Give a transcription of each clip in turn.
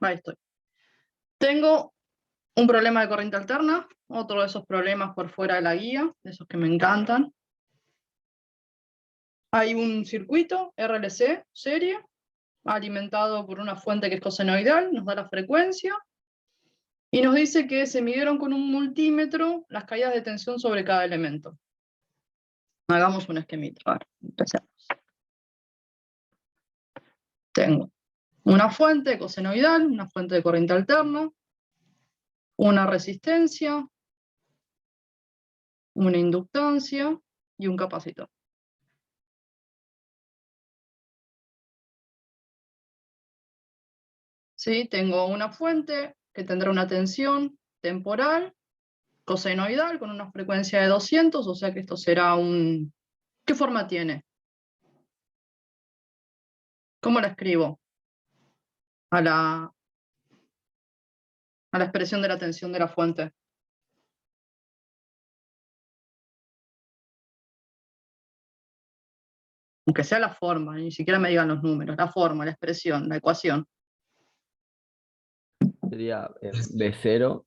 Ahí estoy. Tengo un problema de corriente alterna, otro de esos problemas por fuera de la guía, de esos que me encantan. Hay un circuito RLC serie, alimentado por una fuente que es cosenoidal, nos da la frecuencia, y nos dice que se midieron con un multímetro las caídas de tensión sobre cada elemento. Hagamos un esquemita. A ver, empecemos. Tengo una fuente cosenoidal, una fuente de corriente alterna, una resistencia, una inductancia y un capacitor. ¿Sí? Tengo una fuente que tendrá una tensión temporal, cosenoidal, con una frecuencia de 200, o sea que esto será un... ¿Qué forma tiene? ¿Cómo la escribo? A la expresión de la tensión de la fuente. Aunque sea la forma, ni siquiera me digan los números, la forma, la expresión, la ecuación. Sería B0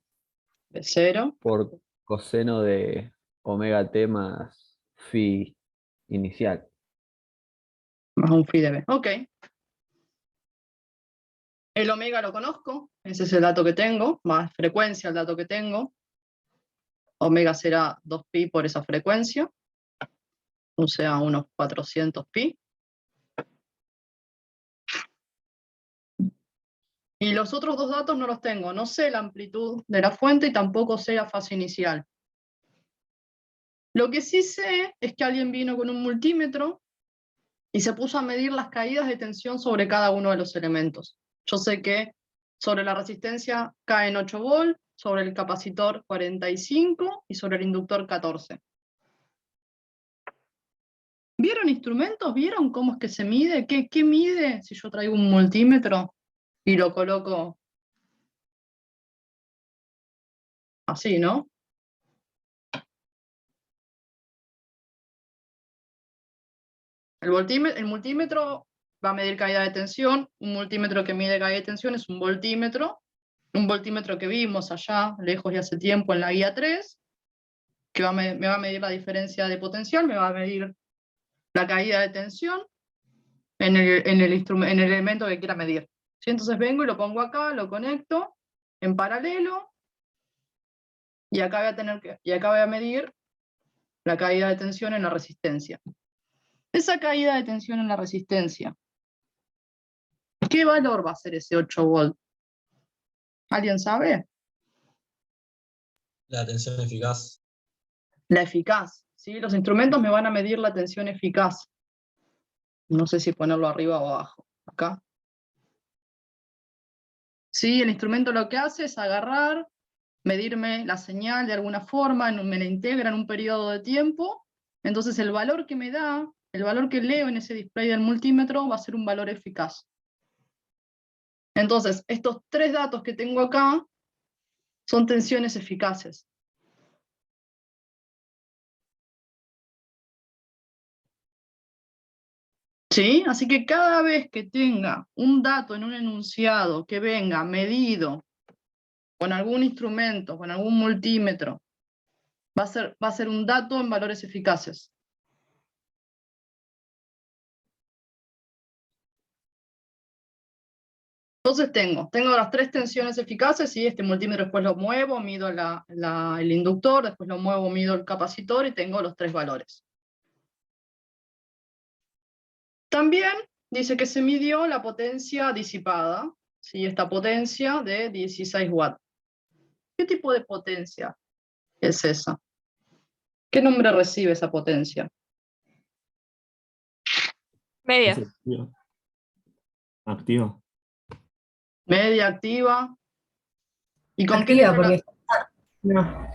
De 0 por coseno de omega t más phi inicial. más un phi de b. Ok. El omega lo conozco, ese es el dato que tengo, más frecuencia el dato que tengo. Omega será 2pi por esa frecuencia, o sea, unos 400 pi. Y los otros dos datos no los tengo. No sé la amplitud de la fuente y tampoco sé la fase inicial. Lo que sí sé es que alguien vino con un multímetro y se puso a medir las caídas de tensión sobre cada uno de los elementos. Yo sé que sobre la resistencia caen 8 volts, sobre el capacitor 45 y sobre el inductor 14. ¿Vieron instrumentos? ¿Vieron cómo es que se mide? ¿Qué mide si yo traigo un multímetro y lo coloco así, ¿no? El multímetro va a medir caída de tensión. Un multímetro que mide caída de tensión es un voltímetro. Un voltímetro que vimos allá, lejos y hace tiempo, en la guía 3, que me va a medir la diferencia de potencial, me va a medir la caída de tensión en el elemento que quiera medir. ¿Sí? Entonces vengo y lo pongo acá, lo conecto en paralelo, y acá voy a medir la caída de tensión en la resistencia. Esa caída de tensión en la resistencia, ¿qué valor va a ser ese 8 volt? ¿Alguien sabe? La tensión eficaz. La eficaz. ¿Sí? Los instrumentos me van a medir la tensión eficaz. No sé si ponerlo arriba o abajo. Acá. Sí, el instrumento lo que hace es agarrar, medirme la señal de alguna forma, me la integra en un periodo de tiempo. Entonces el valor que me da, el valor que leo en ese display del multímetro va a ser un valor eficaz. Entonces, estos tres datos que tengo acá son tensiones eficaces. ¿Sí? Así que cada vez que tenga un dato en un enunciado que venga medido con algún instrumento, con algún multímetro, va a ser un dato en valores eficaces. Entonces tengo las tres tensiones eficaces y este multímetro después lo muevo, mido el inductor, después lo muevo, mido el capacitor y tengo los tres valores. También dice que se midió la potencia disipada, ¿sí? Esta potencia de 16 watts. ¿Qué tipo de potencia es esa? ¿Qué nombre recibe esa potencia? Media. Activo. Media, activa. ¿Y con Activa, qué porque no.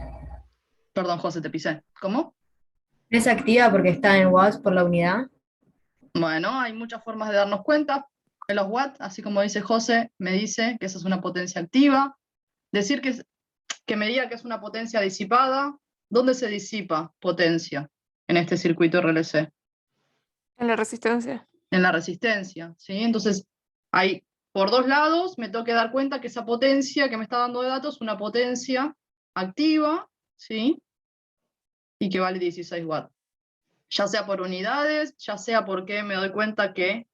Perdón, José, te pisé. ¿Cómo? Es activa porque está en watts por la unidad. Bueno, hay muchas formas de darnos cuenta. En los watts, así como dice José, me dice que esa es una potencia activa. Decir que me diga que es una potencia disipada, ¿dónde se disipa potencia en este circuito RLC? En la resistencia. En la resistencia, ¿sí? Entonces, hay por dos lados me tengo que dar cuenta que esa potencia que me está dando de datos es una potencia activa, ¿sí? Y que vale 16 watts. Ya sea por unidades, ya sea porque me doy cuenta que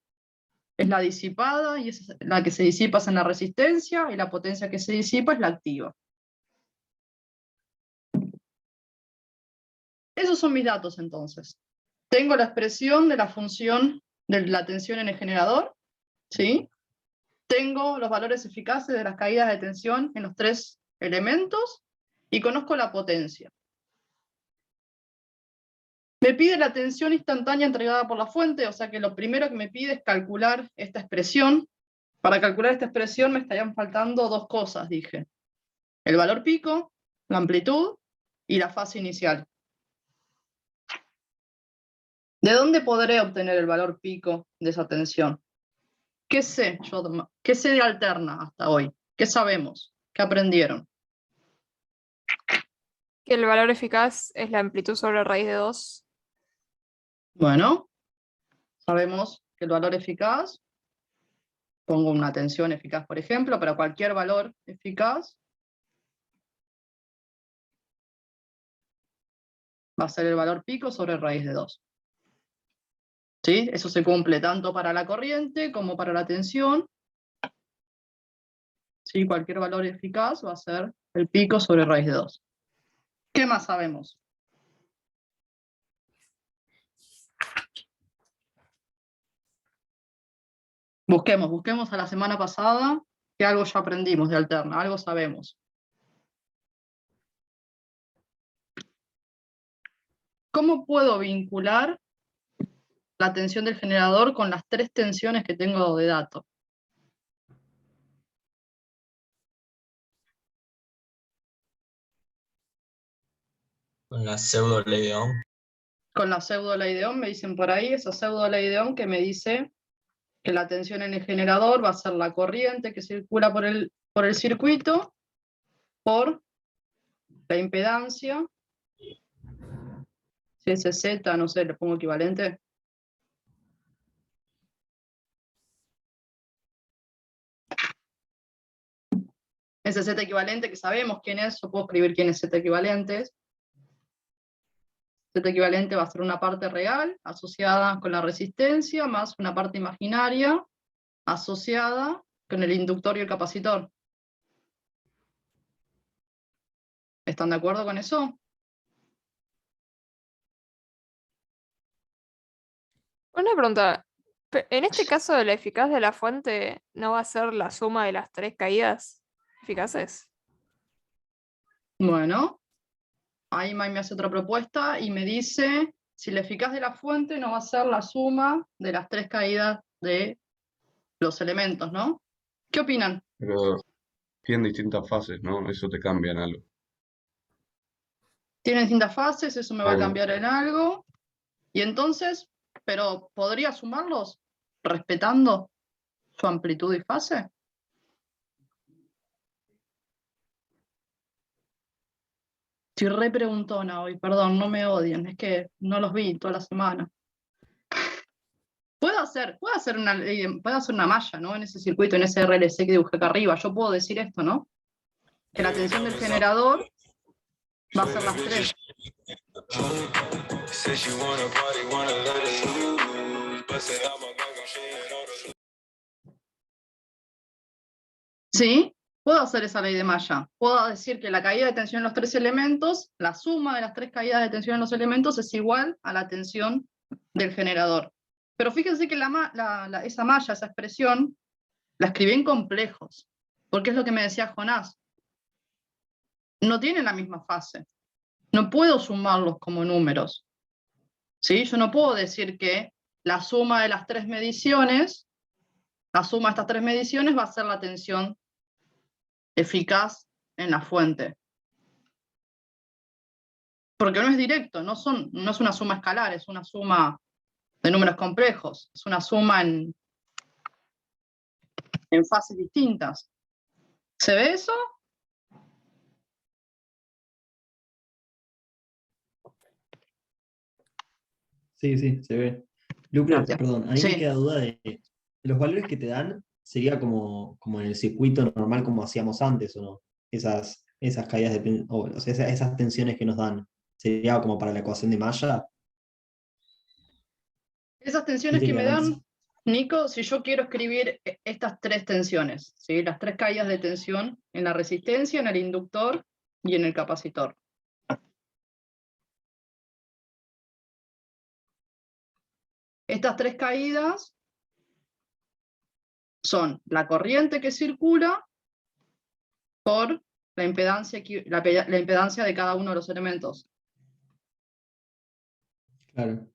es la disipada, y es la que se disipa es en la resistencia, y la potencia que se disipa es la activa. Esos son mis datos entonces. Tengo la expresión de la función de la tensión en el generador, ¿sí? Tengo los valores eficaces de las caídas de tensión en los tres elementos, y conozco la potencia. Me pide la tensión instantánea entregada por la fuente, o sea que lo primero que me pide es calcular esta expresión. Para calcular esta expresión me estarían faltando dos cosas, dije. El valor pico, la amplitud y la fase inicial. ¿De dónde podré obtener el valor pico de esa tensión? ¿Qué sé yo? ¿Qué sé de alterna hasta hoy? ¿Qué sabemos? ¿Qué aprendieron? Que el valor eficaz es la amplitud sobre raíz de 2. Bueno, sabemos que el valor eficaz, pongo una tensión eficaz, por ejemplo, para cualquier valor eficaz, va a ser el valor pico sobre raíz de 2. ¿Sí? Eso se cumple tanto para la corriente como para la tensión. ¿Sí? Cualquier valor eficaz va a ser el pico sobre raíz de 2. ¿Qué más sabemos? Busquemos a la semana pasada, que algo ya aprendimos de alterna, algo sabemos. ¿Cómo puedo vincular la tensión del generador con las tres tensiones que tengo de datos? Con la pseudo ley de Ohm. Con la pseudo ley de Ohm, me dicen por ahí, esa pseudo ley de Ohm que me dice que la tensión en el generador va a ser la corriente que circula por el circuito por la impedancia, si es Z, no sé, le pongo equivalente. Ese Z equivalente que sabemos quién es, yo puedo escribir quién es Z equivalentes. Z equivalente va a ser una parte real asociada con la resistencia más una parte imaginaria asociada con el inductor y el capacitor. ¿Están de acuerdo con eso? Una pregunta. En este caso, la eficaz de la fuente no va a ser la suma de las tres caídas eficaces. Bueno, ahí May me hace otra propuesta y me dice si la eficaz de la fuente no va a ser la suma de las tres caídas de los elementos, ¿no? ¿Qué opinan? Pero tienen distintas fases, ¿no? Eso te cambia en algo. Tienen distintas fases, eso me va a Algo. cambiar en algo. Y entonces, pero ¿podría sumarlos respetando su amplitud y fase? Estoy re preguntona hoy, perdón, no me odien, es que no los vi toda la semana. Puedo hacer una malla, ¿no? En ese circuito, en ese RLC que dibujé acá arriba, yo puedo decir esto, ¿no? Que la tensión del generador va a ser las tres. ¿Sí? Puedo hacer esa ley de malla. Puedo decir que la caída de tensión en los tres elementos, la suma de las tres caídas de tensión en los elementos es igual a la tensión del generador. Pero fíjense que esa malla, esa expresión, la escribí en complejos, porque es lo que me decía Jonás. No tienen la misma fase. No puedo sumarlos como números. ¿Sí? Yo no puedo decir que la suma de las tres mediciones, la suma de estas tres mediciones va a ser la tensión eficaz en la fuente. Porque no es directo, no es una suma escalar, es una suma de números complejos, es una suma en fases distintas. ¿Se ve eso? Sí, sí, se ve. Lucre, Gracias. perdón, a mí me Sí. queda duda de los valores que te dan, sería como en el circuito normal como hacíamos antes, ¿o no? Esas caídas o sea, esas tensiones que nos dan. Sería como para la ecuación de malla. Esas tensiones Viste que que me antes. dan, Nico, si yo quiero escribir estas tres tensiones, ¿sí? Las tres caídas de tensión en la resistencia, en el inductor y en el capacitor. Estas tres caídas son la corriente que circula por la impedancia, la impedancia de cada uno de los elementos. Claro.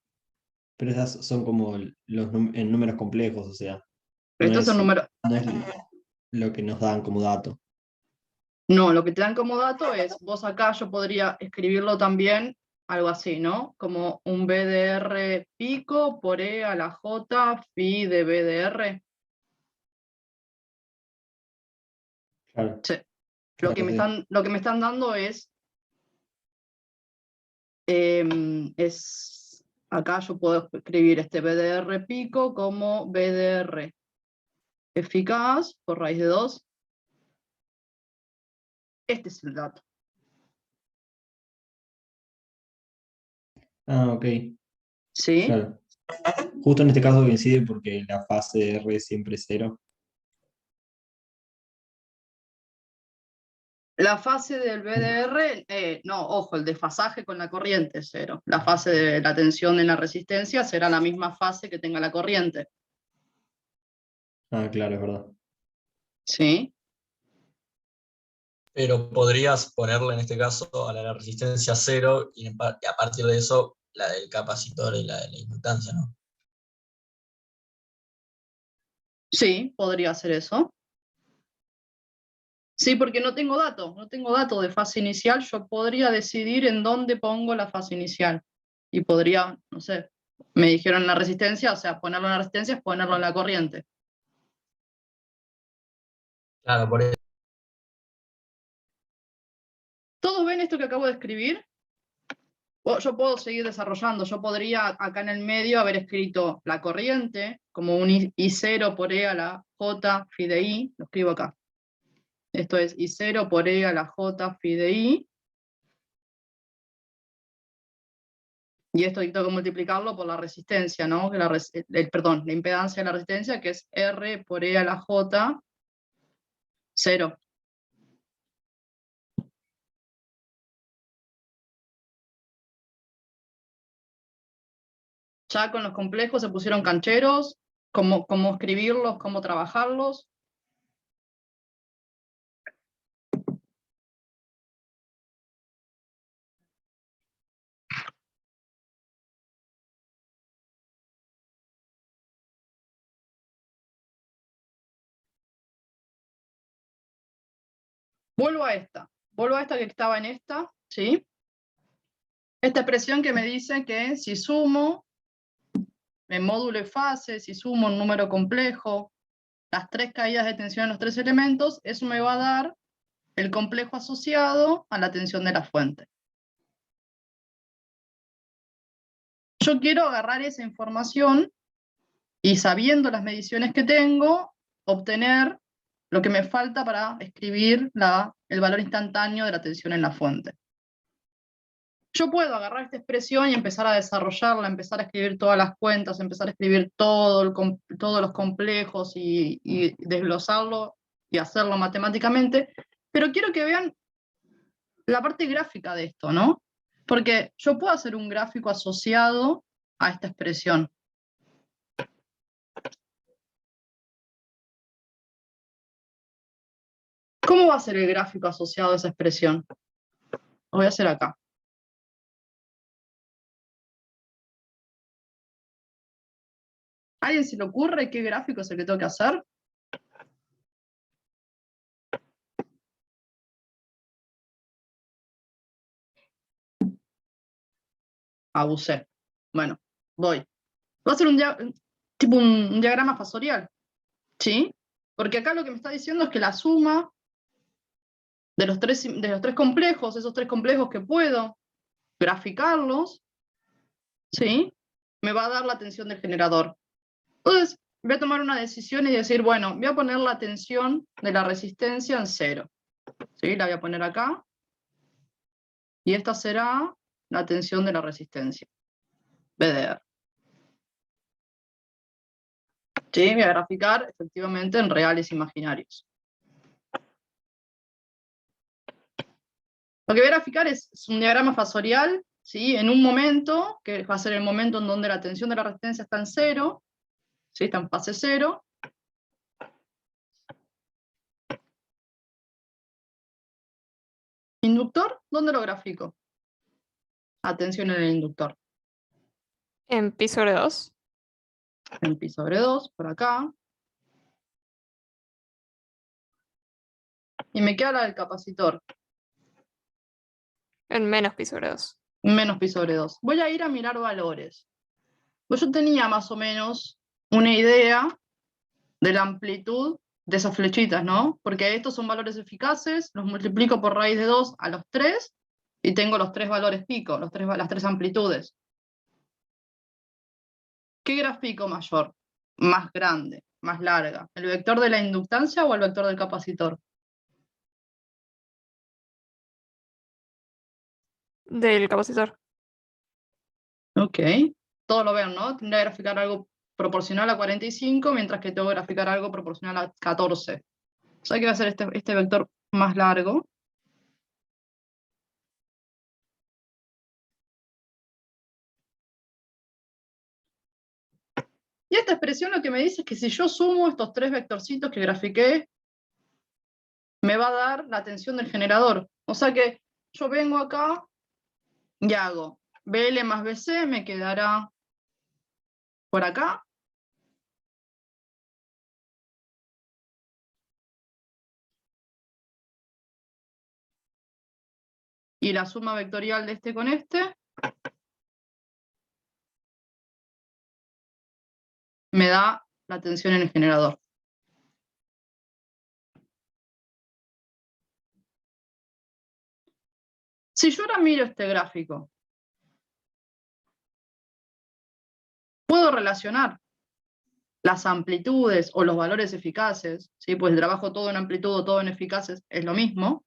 Pero esas son como en números complejos, o sea, no Esto es el es, número. no es lo que nos dan como dato. No, lo que te dan como dato es, vos acá yo podría escribirlo también algo así, ¿no? Como un BDR pico por E a la J phi de BDR. Claro, Sí. claro, sí. Lo que me están dando es, acá yo puedo escribir este BDR pico como BDR eficaz por raíz de 2. Este es el dato. Ah, ok, ¿Sí? claro. Justo en este caso coincide porque la fase de R siempre es 0. La fase del BDR, no, ojo, el desfasaje con la corriente es 0. La fase de la tensión en la resistencia será la misma fase que tenga la corriente. Ah, claro, es verdad. ¿Sí? Pero podrías ponerle en este caso a la resistencia 0 y a partir de eso la del capacitor y la de la inductancia, ¿no? Sí, podría hacer eso. Sí, porque no tengo dato de fase inicial, yo podría decidir en dónde pongo la fase inicial. Y podría, no sé, me dijeron la resistencia, o sea, ponerlo en la resistencia es ponerlo en la corriente. Claro, por eso. ¿Todos ven esto que acabo de escribir? Yo puedo seguir desarrollando, yo podría acá en el medio haber escrito la corriente como un I0 por E a la J phi de I, lo escribo acá. Esto es I0 por E a la J phi de I. Y esto tengo que multiplicarlo por la resistencia, ¿no? Perdón, la impedancia de la resistencia, que es R por E a la J, 0. Ya con los complejos se pusieron cancheros, cómo escribirlos, cómo trabajarlos. Vuelvo a esta que estaba en esta, ¿sí? Esta expresión que me dice que si sumo en módulo y fase, si sumo un número complejo, las tres caídas de tensión en los tres elementos, eso me va a dar el complejo asociado a la tensión de la fuente. Yo quiero agarrar esa información y, sabiendo las mediciones que tengo, obtener lo que me falta para escribir el valor instantáneo de la tensión en la fuente. Yo puedo agarrar esta expresión y empezar a desarrollarla, empezar a escribir todas las cuentas, empezar a escribir todos los complejos y desglosarlo y hacerlo matemáticamente, pero quiero que vean la parte gráfica de esto, ¿no? Porque yo puedo hacer un gráfico asociado a esta expresión. ¿Cómo va a ser el gráfico asociado a esa expresión? Lo voy a hacer acá. ¿A alguien se le ocurre qué gráfico es el que tengo que hacer? Abusé. Bueno, voy. Va a ser tipo un diagrama fasorial, ¿sí? Porque acá lo que me está diciendo es que la suma de los tres complejos, esos tres complejos que puedo graficarlos, ¿sí? Me va a dar la tensión del generador. Entonces, voy a tomar una decisión y decir, bueno, voy a poner la tensión de la resistencia en 0. ¿Sí? La voy a poner acá. Y esta será la tensión de la resistencia, BDR. ¿Sí? Voy a graficar efectivamente en reales imaginarios. Lo que voy a graficar es un diagrama fasorial, ¿sí? En un momento, que va a ser el momento en donde la tensión de la resistencia está en 0, ¿sí? Está en fase 0. ¿Inductor? ¿Dónde lo grafico? Atención en el inductor. En pi sobre 2. En pi sobre 2, por acá. Y me queda la del capacitor. En menos pi sobre 2. Menos pi sobre 2. Voy a ir a mirar valores. Pues yo tenía más o menos una idea de la amplitud de esas flechitas, ¿no? Porque estos son valores eficaces, los multiplico por raíz de 2 a los 3, y tengo los 3 valores pico, las 3 amplitudes. ¿Qué grafico mayor? Más grande, más larga. ¿El vector de la inductancia o el vector del capacitor? Del capacitor. Ok. Todos lo ven, ¿no? Tendría que graficar algo proporcional a 45, mientras que tengo que graficar algo proporcional a 14. O sea que va a ser este vector más largo. Y esta expresión lo que me dice es que si yo sumo estos 3 vectorcitos que grafiqué, me va a dar la tensión del generador. O sea que yo vengo acá y hago BL más BC, me quedará por acá. Y la suma vectorial de este con este me da la tensión en el generador. Si yo ahora miro este gráfico, puedo relacionar las amplitudes o los valores eficaces, ¿sí? Pues el trabajo todo en amplitud o todo en eficaces es lo mismo,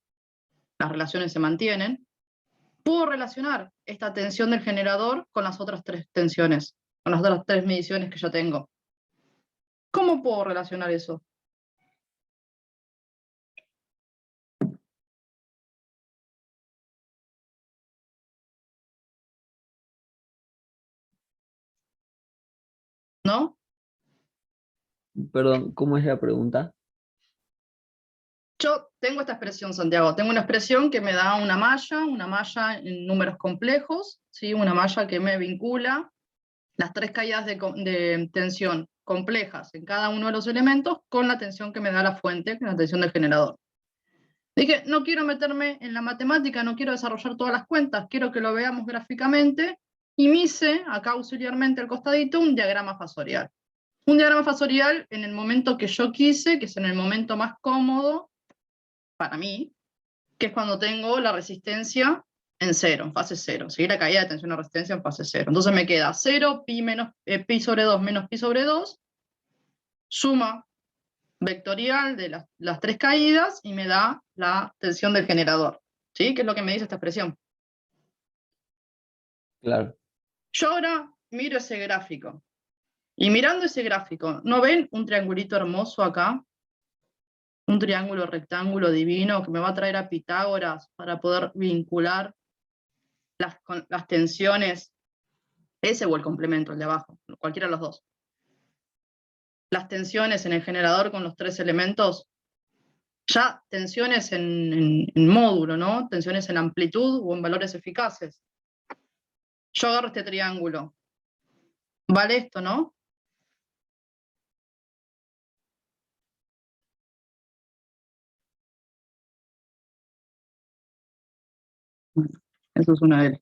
las relaciones se mantienen. Puedo relacionar esta tensión del generador con las otras 3 tensiones, con las otras 3 mediciones que yo tengo. ¿Cómo puedo relacionar eso? ¿No? Perdón, ¿cómo es la pregunta? Yo tengo esta expresión, Santiago. Tengo una expresión que me da una malla en números complejos, ¿sí? Una malla que me vincula las 3 caídas de tensión complejas en cada uno de los elementos con la tensión que me da la fuente, que es la tensión del generador. Dije, no quiero meterme en la matemática, no quiero desarrollar todas las cuentas, quiero que lo veamos gráficamente, y me hice, acá auxiliarmente al costadito, un diagrama fasorial. Un diagrama fasorial en el momento que yo quise, que es en el momento más cómodo para mí, que es cuando tengo la resistencia en 0, en fase 0, ¿sí? La caída de tensión a resistencia en fase 0. Entonces me queda 0, pi sobre 2 menos pi sobre 2, suma vectorial de las 3 caídas y me da la tensión del generador, ¿sí? Que es lo que me dice esta expresión. Claro. Yo ahora miro ese gráfico, y mirando ese gráfico, ¿no ven un triangulito hermoso acá? Un triángulo rectángulo divino que me va a traer a Pitágoras para poder vincular las tensiones, ese o el complemento, el de abajo, cualquiera de los dos. Las tensiones en el generador con los 3 elementos, ya tensiones en módulo, ¿no? Tensiones en amplitud o en valores eficaces. Yo agarro este triángulo. Vale esto, ¿no? Eso es una L.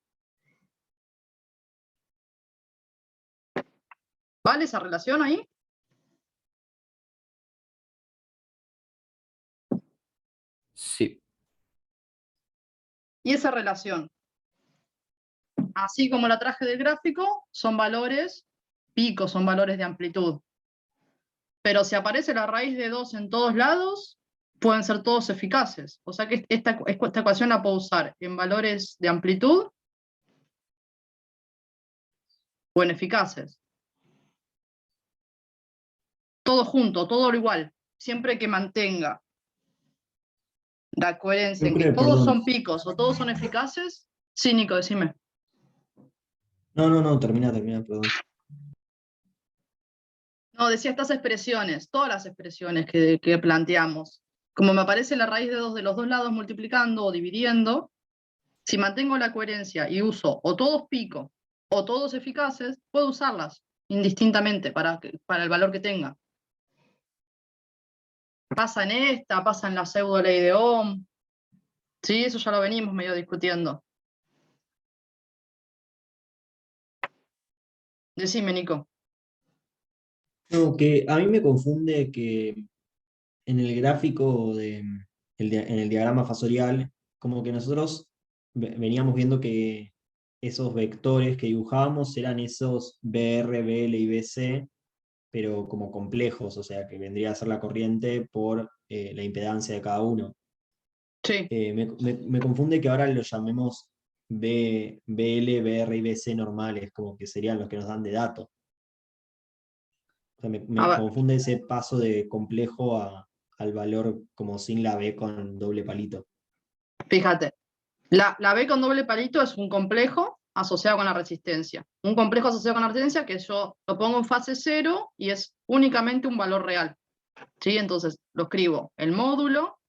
¿Vale esa relación ahí? Sí. Y esa relación, así como la traje del gráfico, son valores picos, son valores de amplitud. Pero si aparece la raíz de 2 en todos lados, pueden ser todos eficaces. O sea que esta ecuación la puedo usar en valores de amplitud o en eficaces. Todo junto, todo igual. Siempre que mantenga la coherencia en que Lucre, todos perdón. son picos o todos son eficaces. Sí, Nico, decime. No, termina, perdón. No, decía estas expresiones, todas las expresiones que planteamos. Como me aparece la raíz de 2 de los dos lados multiplicando o dividiendo, si mantengo la coherencia y uso o todos picos o todos eficaces, puedo usarlas indistintamente para el valor que tenga. Pasa en esta, pasa en la pseudo ley de Ohm. Sí, eso ya lo venimos medio discutiendo. Decime, Nico. No, que a mí me confunde que en el gráfico en el diagrama fasorial, como que nosotros veníamos viendo que esos vectores que dibujábamos eran esos BR, BL y BC, pero como complejos, o sea, que vendría a ser la corriente por la impedancia de cada uno. Sí. Me confunde que ahora lo llamemos BL, BR y BC normales, como que serían los que nos dan de datos. O sea, me A ver, confunde ese paso de complejo al valor como sin la B con doble palito. fíjate. La B con doble palito es un complejo asociado con la resistencia. Un complejo asociado con la resistencia que yo lo pongo en fase 0 y es únicamente un valor real. ¿Sí? Entonces lo escribo el módulo.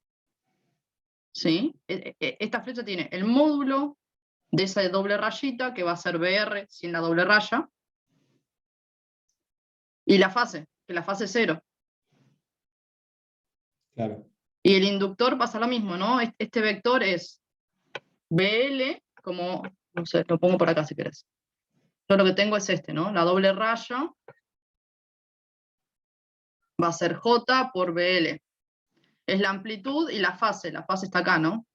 ¿Sí? Esta flecha tiene el módulo de esa doble rayita que va a ser BR sin la doble raya. Y la fase, que la fase 0. Claro. Y el inductor pasa lo mismo, ¿no? Este vector es BL, como, no sé, lo pongo por acá si querés. Yo lo que tengo es este, ¿no? La doble raya va a ser J por BL. Es la amplitud y la fase está acá, ¿no?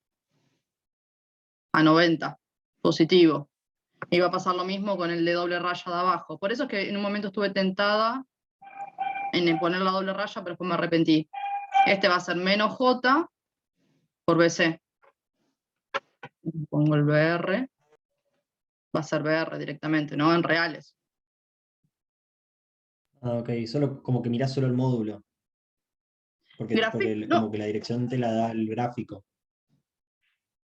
A 90, positivo. Y va a pasar lo mismo con el de doble raya de abajo. Por eso es que en un momento estuve tentada en poner la doble raya, pero después me arrepentí. Este va a ser menos J por BC. Pongo el BR. Va a ser BR directamente, ¿no? En reales. Ah, ok, solo como que mirás solo el módulo. Porque No, como que la dirección te la da el gráfico.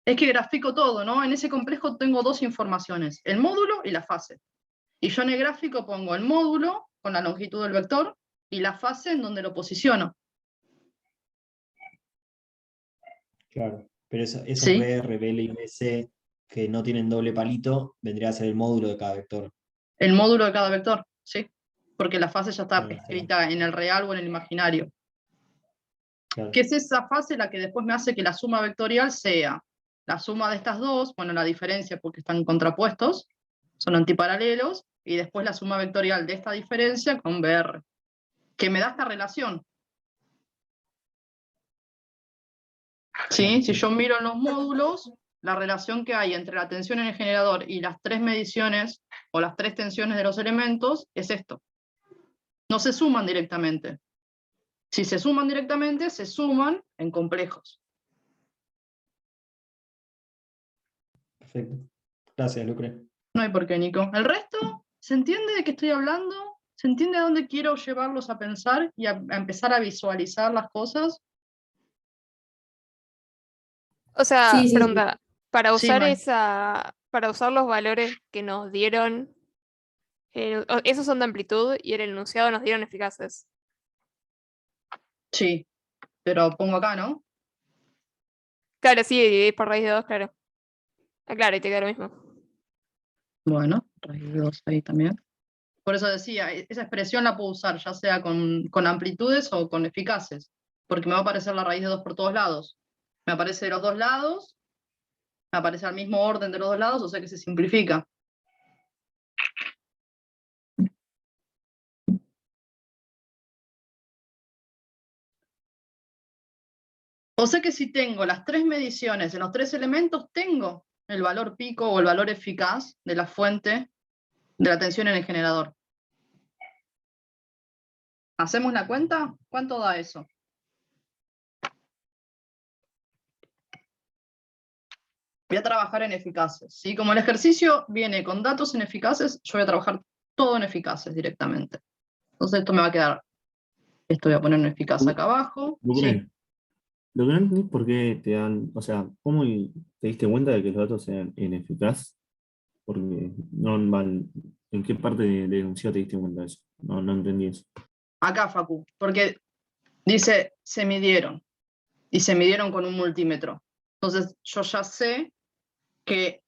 es que grafico todo, ¿no? En ese complejo tengo dos informaciones, el módulo y la fase. Y yo en el gráfico pongo el módulo con la longitud del vector y la fase en donde lo posiciono. Claro. Pero esos ¿Sí? BR, BL y BC que no tienen doble palito, vendría a ser el módulo de cada vector. El módulo de cada vector, ¿sí? Porque la fase ya está Ah, está bien. escrita en el real o en el imaginario. Claro. Que es esa fase la que después me hace que la suma vectorial sea la suma de estas dos, bueno, la diferencia porque están contrapuestos, son antiparalelos, y después la suma vectorial de esta diferencia con BR, que me da esta relación. ¿Sí? Si yo miro en los módulos, la relación que hay entre la tensión en el generador y las tres mediciones o las tres tensiones de los elementos es esto. No se suman directamente. Si se suman directamente, se suman en complejos. Perfecto. Gracias, Lucre. No hay por qué, Nico. ¿El resto? ¿Se entiende de qué estoy hablando? ¿Se entiende a dónde quiero llevarlos a pensar y a empezar a visualizar las cosas? O sea, Sí, sí, sí. pregunta, para Sí, usar Mai. para usar los valores que nos dieron, esos son de amplitud y en el enunciado nos dieron eficaces. Sí, pero pongo acá, ¿no? Claro, sí, dividís por raíz de 2, claro. Ah, claro, y te queda lo mismo. Bueno, raíz de 2 ahí también. Por eso decía, esa expresión la puedo usar ya sea con amplitudes o con eficaces, porque me va a aparecer la raíz de 2 por todos lados. Me aparece de los dos lados, me aparece al mismo orden de los dos lados, o sea que se simplifica. O sea que si tengo las tres mediciones en los tres elementos, tengo el valor pico o el valor eficaz de la fuente de la tensión en el generador. ¿Hacemos la cuenta? ¿Cuánto da eso? Voy a trabajar en eficaces, ¿sí? Como el ejercicio viene con datos en eficaces, yo voy a trabajar todo en eficaces directamente. Entonces esto me va a quedar, esto voy a poner en eficaz acá abajo. Lucre, Sí. lo que no entendí es por qué te dan, o sea, ¿cómo te diste cuenta de que los datos sean ineficaz? Porque no van, ¿en qué parte de enunciado te diste cuenta de eso? No entendí eso. Acá, Facu, porque dice, se midieron, y se midieron con un multímetro. Entonces yo ya sé que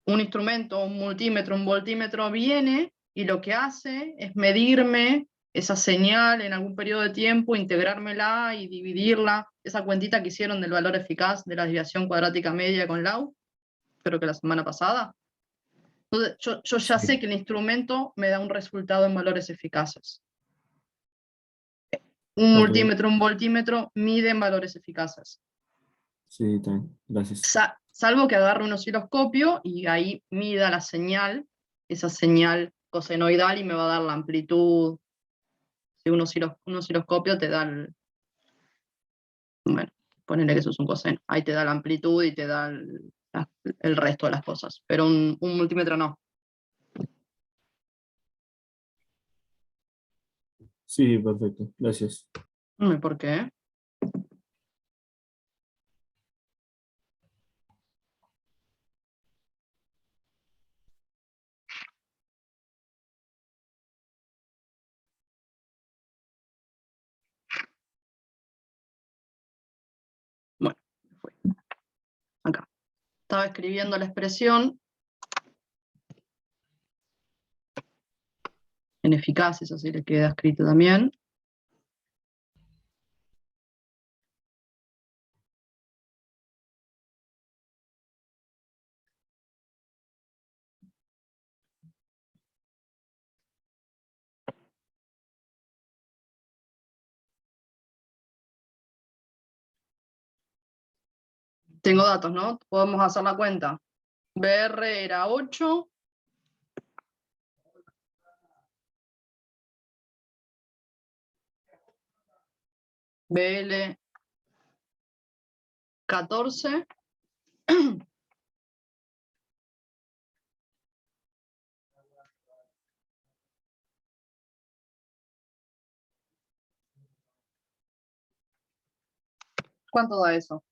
un instrumento, un multímetro, un voltímetro viene y lo que hace es medirme esa señal en algún periodo de tiempo, integrármela y dividirla, esa cuentita que hicieron del valor eficaz de la desviación cuadrática media con Lau, creo que la semana pasada. Entonces, yo ya sé que el instrumento me da un resultado en valores eficaces. Un Ok. multímetro, un voltímetro miden valores eficaces. Sí, está bien. Gracias. Salvo que agarre un osciloscopio y ahí mida la señal, esa señal cosenoidal, y me va a dar la amplitud. Si un osciloscopio te da bueno, ponele que eso es un coseno, ahí te da la amplitud y te da el resto de las cosas, pero un multímetro no. Sí, perfecto. Gracias. ¿Por qué? Bueno, fue. Acá. Estaba escribiendo la expresión en eficaces, así le queda escrito también. Tengo datos, ¿no? Podemos hacer la cuenta. BR era 8. BL 14. ¿Cuánto da eso?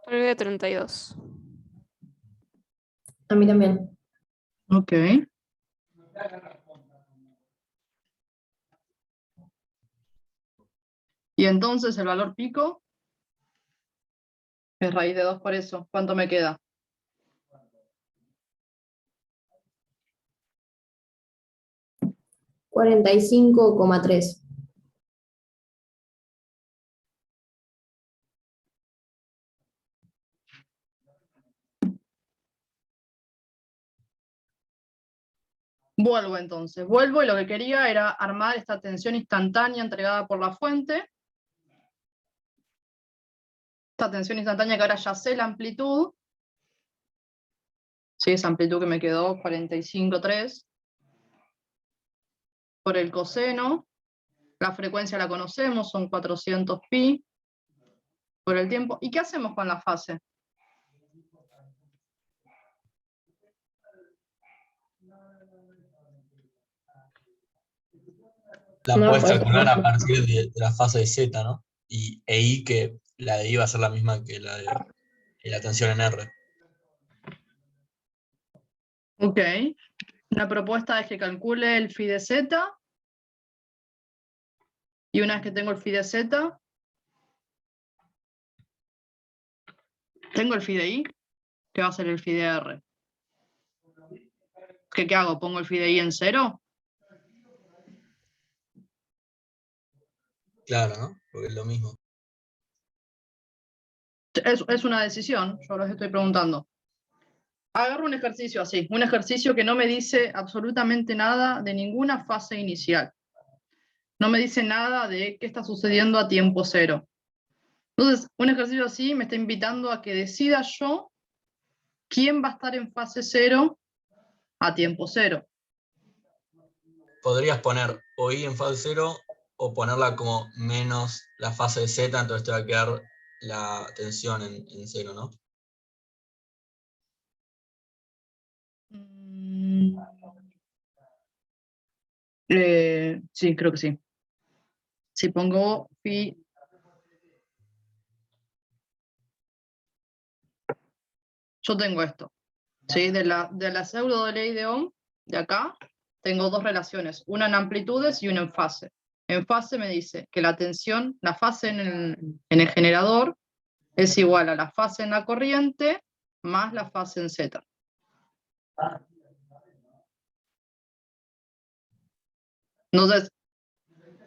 9,32. A mí también. Ok. Y entonces el valor pico es raíz de 2 por eso. ¿Cuánto me queda? $45,3. Vuelvo entonces. Vuelvo y lo que quería era armar esta tensión instantánea entregada por la fuente. Esta tensión instantánea que ahora ya sé la amplitud. Sí, esa amplitud que me quedó 45,3. Por el coseno. La frecuencia la conocemos, son 400 pi. Por el tiempo. ¿Y qué hacemos con la fase? La No, puedes pues, calcular a partir de la fase de Z, ¿no? Y I que la de I va a ser la misma que la de la tensión en R. Ok. La propuesta es que calcule el phi de Z. Y una vez que tengo el phi de Z, tengo el phi de I, que va a ser el phi de R. ¿Qué hago? ¿Pongo el phi de I en 0? Claro, ¿no? Porque es lo mismo. Es una decisión, yo les estoy preguntando. Agarro un ejercicio así, un ejercicio que no me dice absolutamente nada de ninguna fase inicial. No me dice nada de qué está sucediendo a tiempo cero. Entonces, un ejercicio así me está invitando a que decida yo quién va a estar en fase cero a tiempo cero. podrías poner o i en fase 0 o ponerla como menos la fase de z, entonces te va a quedar la tensión en 0, ¿no? Mm, sí, creo que sí. Si pongo phi, yo tengo esto, ¿sí? De la pseudo ley de Ohm, de acá, tengo dos relaciones, una en amplitudes y una en fase. En fase me dice que la tensión, la fase en el generador es igual a la fase en la corriente más la fase en Z. Entonces,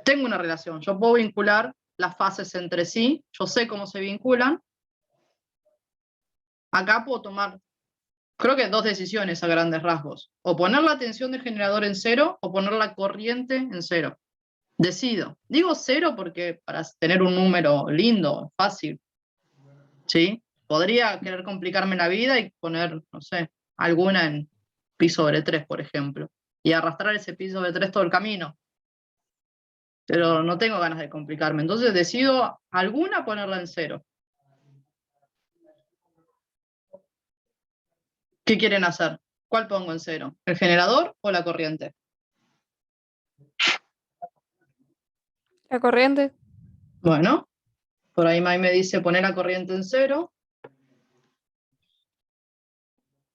tengo una relación, yo puedo vincular las fases entre sí, yo sé cómo se vinculan. Acá puedo tomar, creo que dos decisiones a grandes rasgos. O poner la tensión del generador en 0 o poner la corriente en 0. Decido. Digo 0 porque para tener un número lindo, fácil. ¿Sí? Podría querer complicarme la vida y poner, no sé, alguna en pi sobre 3, por ejemplo. Y arrastrar ese pi sobre 3 todo el camino. Pero no tengo ganas de complicarme. Entonces decido alguna ponerla en 0. ¿Qué quieren hacer? ¿Cuál pongo en 0? ¿El generador o la corriente? La corriente. Bueno, por ahí May me dice poner la corriente en 0.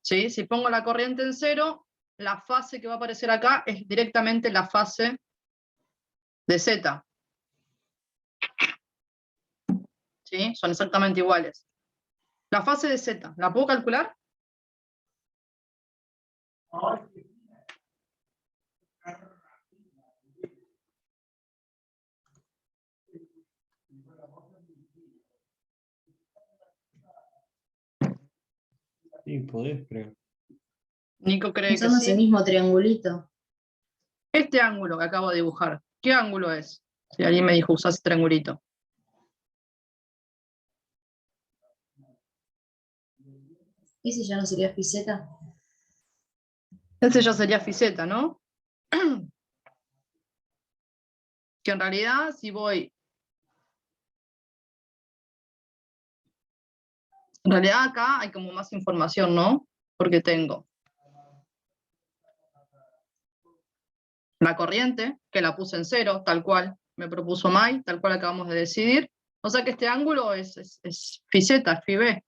¿Sí? Si pongo la corriente en 0, la fase que va a aparecer acá es directamente la fase de Z. ¿Sí? Son exactamente iguales. La fase de Z, ¿la puedo calcular? Sí, podés, creo. Nico cree que Usando ese sí. mismo triangulito. Este ángulo que acabo de dibujar, ¿qué ángulo es? Si alguien me dijo, usás triangulito. ¿Ese ya no sería phi z? Ese ya sería phi Z, ¿no? Que en realidad, si voy... En realidad acá hay como más información, ¿no? Porque tengo la corriente, que la puse en 0, tal cual me propuso May, tal cual acabamos de decidir. O sea que este ángulo es phi Z, phi B.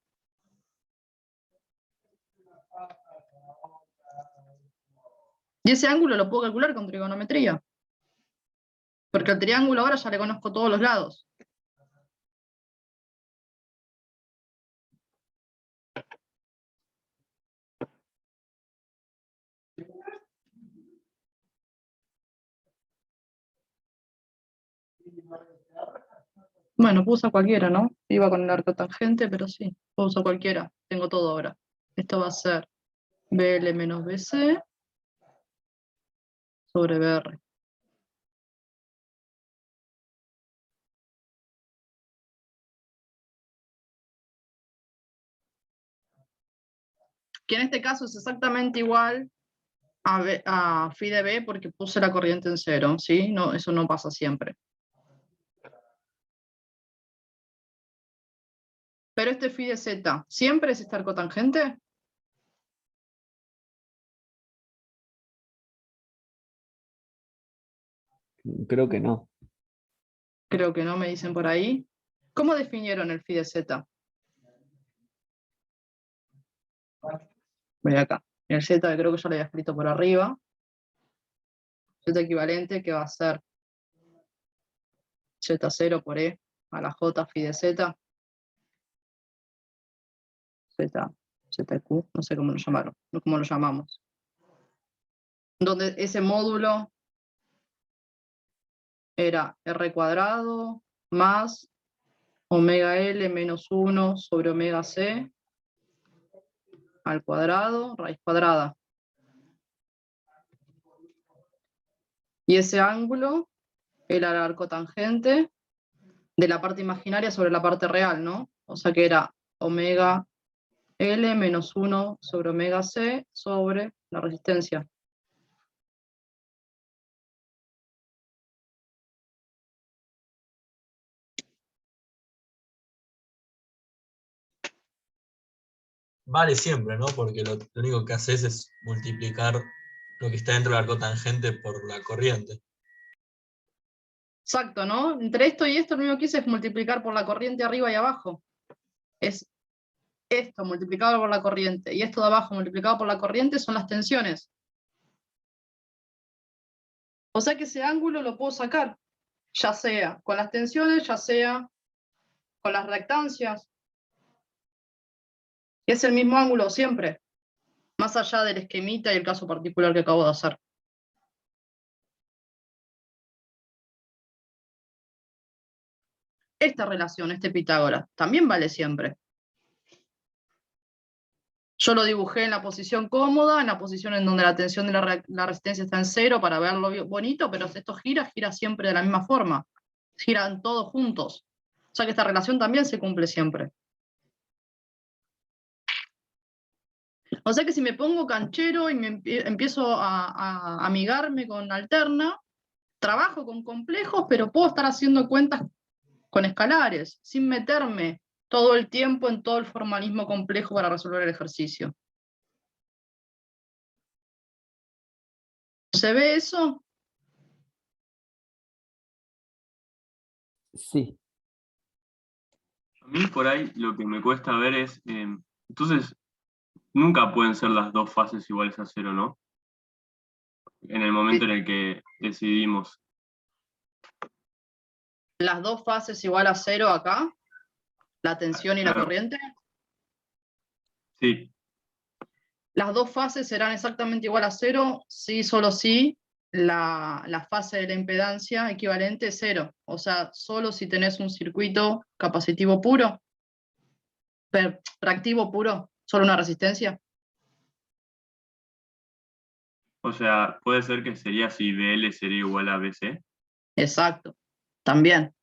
Y ese ángulo lo puedo calcular con trigonometría. Porque el triángulo ahora ya le conozco todos los lados. Bueno, puedo usar cualquiera, ¿no? Iba con el arco tangente, pero sí, puedo usar cualquiera. Tengo todo ahora. Esto va a ser BL menos BC sobre BR. Que en este caso es exactamente igual a phi de B porque puse la corriente en 0, ¿sí? No, eso no pasa siempre. Pero este phi de Z, ¿siempre es este arco tangente? Creo que no. Creo que no, me dicen por ahí. ¿Cómo definieron el phi de Z? Voy acá. El Z creo que yo lo había escrito por arriba. Z equivalente que va a ser Z0 por E a la J phi de Z. ZQ, no sé cómo lo llamaron, no cómo lo llamamos. Donde ese módulo era R cuadrado más omega L menos 1 sobre omega C al cuadrado, raíz cuadrada. Y ese ángulo era el arco tangente de la parte imaginaria sobre la parte real, ¿no? O sea que era omega L menos 1 sobre omega C sobre la resistencia. vale siempre, ¿no? Porque lo único que haces es multiplicar lo que está dentro de la cotangente por la corriente. Exacto, ¿no? Entre esto y esto lo único que hice es multiplicar por la corriente arriba y abajo. Es esto multiplicado por la corriente y esto de abajo multiplicado por la corriente son las tensiones. O sea que ese ángulo lo puedo sacar, ya sea con las tensiones, ya sea con las reactancias. Y es el mismo ángulo siempre, más allá del esquemita y el caso particular que acabo de hacer. Esta relación, este Pitágoras, también vale siempre. Yo lo dibujé en la posición cómoda, en la posición en donde la tensión de la resistencia está en 0 para verlo bonito, pero si esto gira siempre de la misma forma. Giran todos juntos. O sea que esta relación también se cumple siempre. O sea que si me pongo canchero y empiezo a amigarme con alterna, trabajo con complejos, pero puedo estar haciendo cuentas con escalares, sin meterme todo el tiempo en todo el formalismo complejo para resolver el ejercicio. ¿Se ve eso? Sí, A mí por ahí lo que me cuesta ver es, entonces, nunca pueden ser las dos fases iguales a 0, ¿no? En el momento en el que decidimos. Las dos fases igual a 0 acá, la tensión y la Claro. corriente. Sí, Las dos fases serán exactamente igual a 0, si solo si la fase de la impedancia equivalente es 0. O sea, solo si tenés un circuito capacitivo puro, reactivo puro, solo una resistencia. o sea, puede ser que sería si BL sería igual a BC. Exacto, también.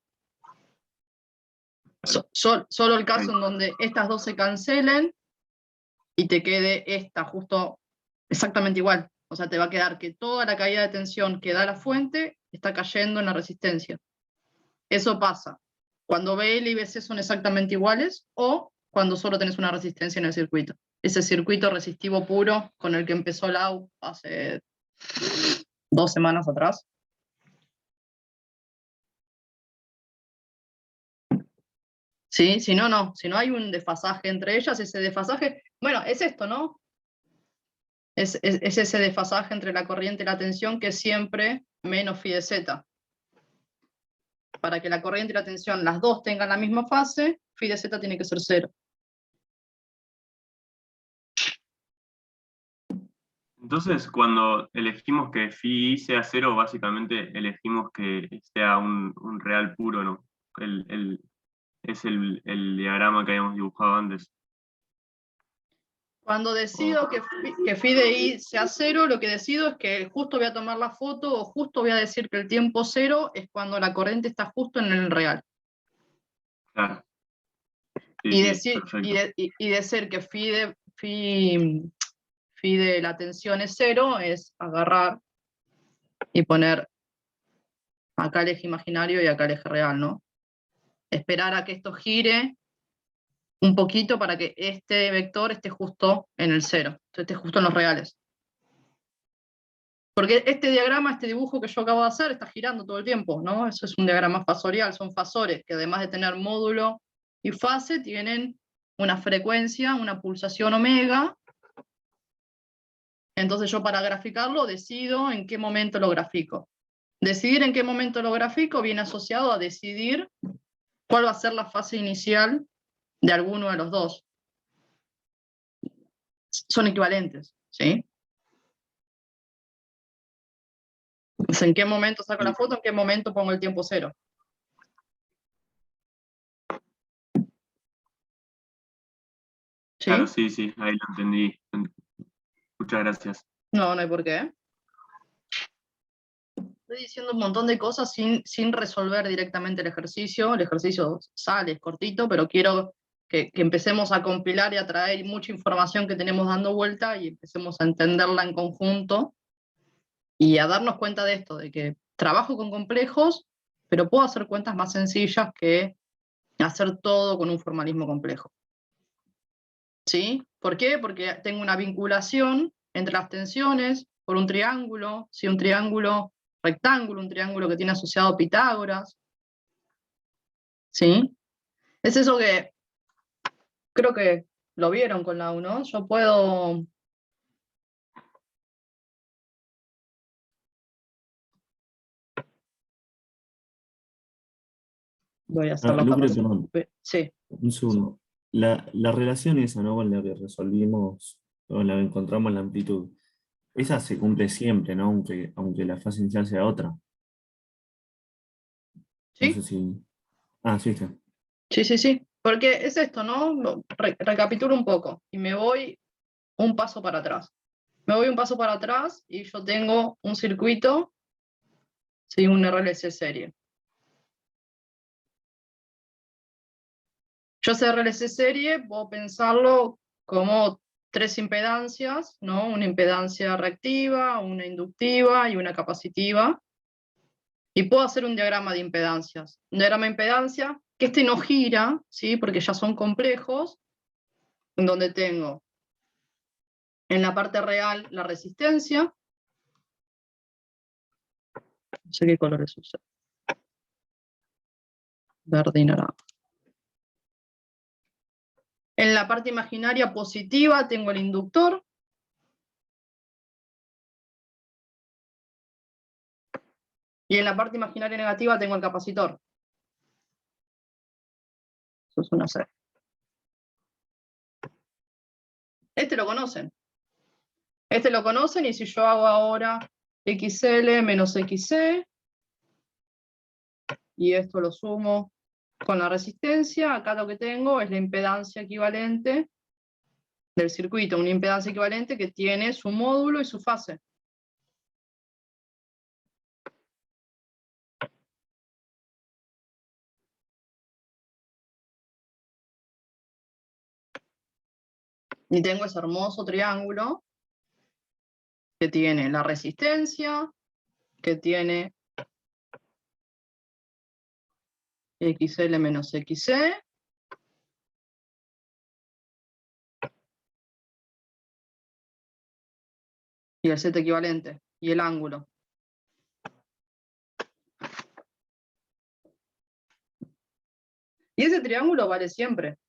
Solo el caso en donde estas dos se cancelen y te quede esta justo exactamente igual. O sea, te va a quedar que toda la caída de tensión que da la fuente está cayendo en la resistencia. Eso pasa cuando BL y BC son exactamente iguales o cuando solo tenés una resistencia en el circuito. Ese circuito resistivo puro con el que empezó Lau hace 2 semanas atrás. ¿Sí? Si no, no. Si no hay un desfasaje entre ellas, ese desfasaje, bueno, es esto, ¿no? Es ese desfasaje entre la corriente y la tensión que es siempre menos phi de z. Para que la corriente y la tensión, las dos tengan la misma fase, phi de z tiene que ser 0. Entonces, cuando elegimos que phi sea 0, básicamente elegimos que sea un real puro, ¿no? Es el diagrama que habíamos dibujado antes. Cuando decido que phi de i sea 0, lo que decido es que justo voy a tomar la foto o justo voy a decir que el tiempo 0 es cuando la corriente está justo en el real. Claro. Sí, Y, sí, decir que phi de la tensión es 0 es agarrar y poner acá el eje imaginario y acá el eje real, ¿no? Esperar a que esto gire un poquito para que este vector esté justo en el 0, esté justo en los reales. Porque este diagrama, este dibujo que yo acabo de hacer, está girando todo el tiempo, ¿no? Eso es un diagrama fasorial, son fasores que además de tener módulo y fase, tienen una frecuencia, una pulsación omega. Entonces yo para graficarlo decido en qué momento lo grafico. Decidir en qué momento lo grafico viene asociado a decidir cuál va a ser la fase inicial de alguno de los dos. Son equivalentes, ¿sí? Entonces, ¿en qué momento saco la foto? ¿En qué momento pongo el tiempo 0? ¿Sí? Claro, sí, ahí lo entendí. Muchas gracias. No, no hay por qué. Estoy diciendo un montón de cosas sin resolver directamente el ejercicio. El ejercicio sale, es cortito, pero quiero que empecemos a compilar y a traer mucha información que tenemos dando vuelta y empecemos a entenderla en conjunto y a darnos cuenta de esto, de que trabajo con complejos, pero puedo hacer cuentas más sencillas que hacer todo con un formalismo complejo. ¿Sí? ¿Por qué? Porque tengo una vinculación entre las tensiones por un triángulo, ¿sí? Un triángulo rectángulo, un triángulo que tiene asociado Pitágoras. ¿Sí? Es eso que creo que lo vieron con la U, ¿no? Yo puedo... Voy a hacerlo Lucre, capaz. perdón, Sí. un segundo. La relación esa, ¿no? Con la que resolvimos, con la que encontramos la amplitud, esa se cumple siempre, ¿no? Aunque la fase inicial sea otra. No ¿Sí? sé si. Ah, sí, está. Sí. Porque es esto, ¿no? Recapitulo un poco y me voy un paso para atrás. Me voy un paso para atrás y yo tengo un circuito, ¿sí? Un RLC serie. Yo ese RLC serie puedo pensarlo como tres impedancias, ¿no? Una impedancia reactiva, una inductiva y una capacitiva. Y puedo hacer un diagrama de impedancias. Un diagrama de impedancia, que este no gira, ¿sí? Porque ya son complejos, en donde tengo en la parte real la resistencia. No sé qué colores usa. Verde y naranja. En la parte imaginaria positiva tengo el inductor. Y en la parte imaginaria negativa tengo el capacitor. Eso es una C. Este lo conocen. Este lo conocen y si yo hago ahora XL menos XC, y esto lo sumo con la resistencia, acá lo que tengo es la impedancia equivalente del circuito, una impedancia equivalente que tiene su módulo y su fase. Y tengo ese hermoso triángulo que tiene la resistencia, que tiene XL menos XC, y el Z equivalente, y el ángulo. Y ese triángulo vale siempre.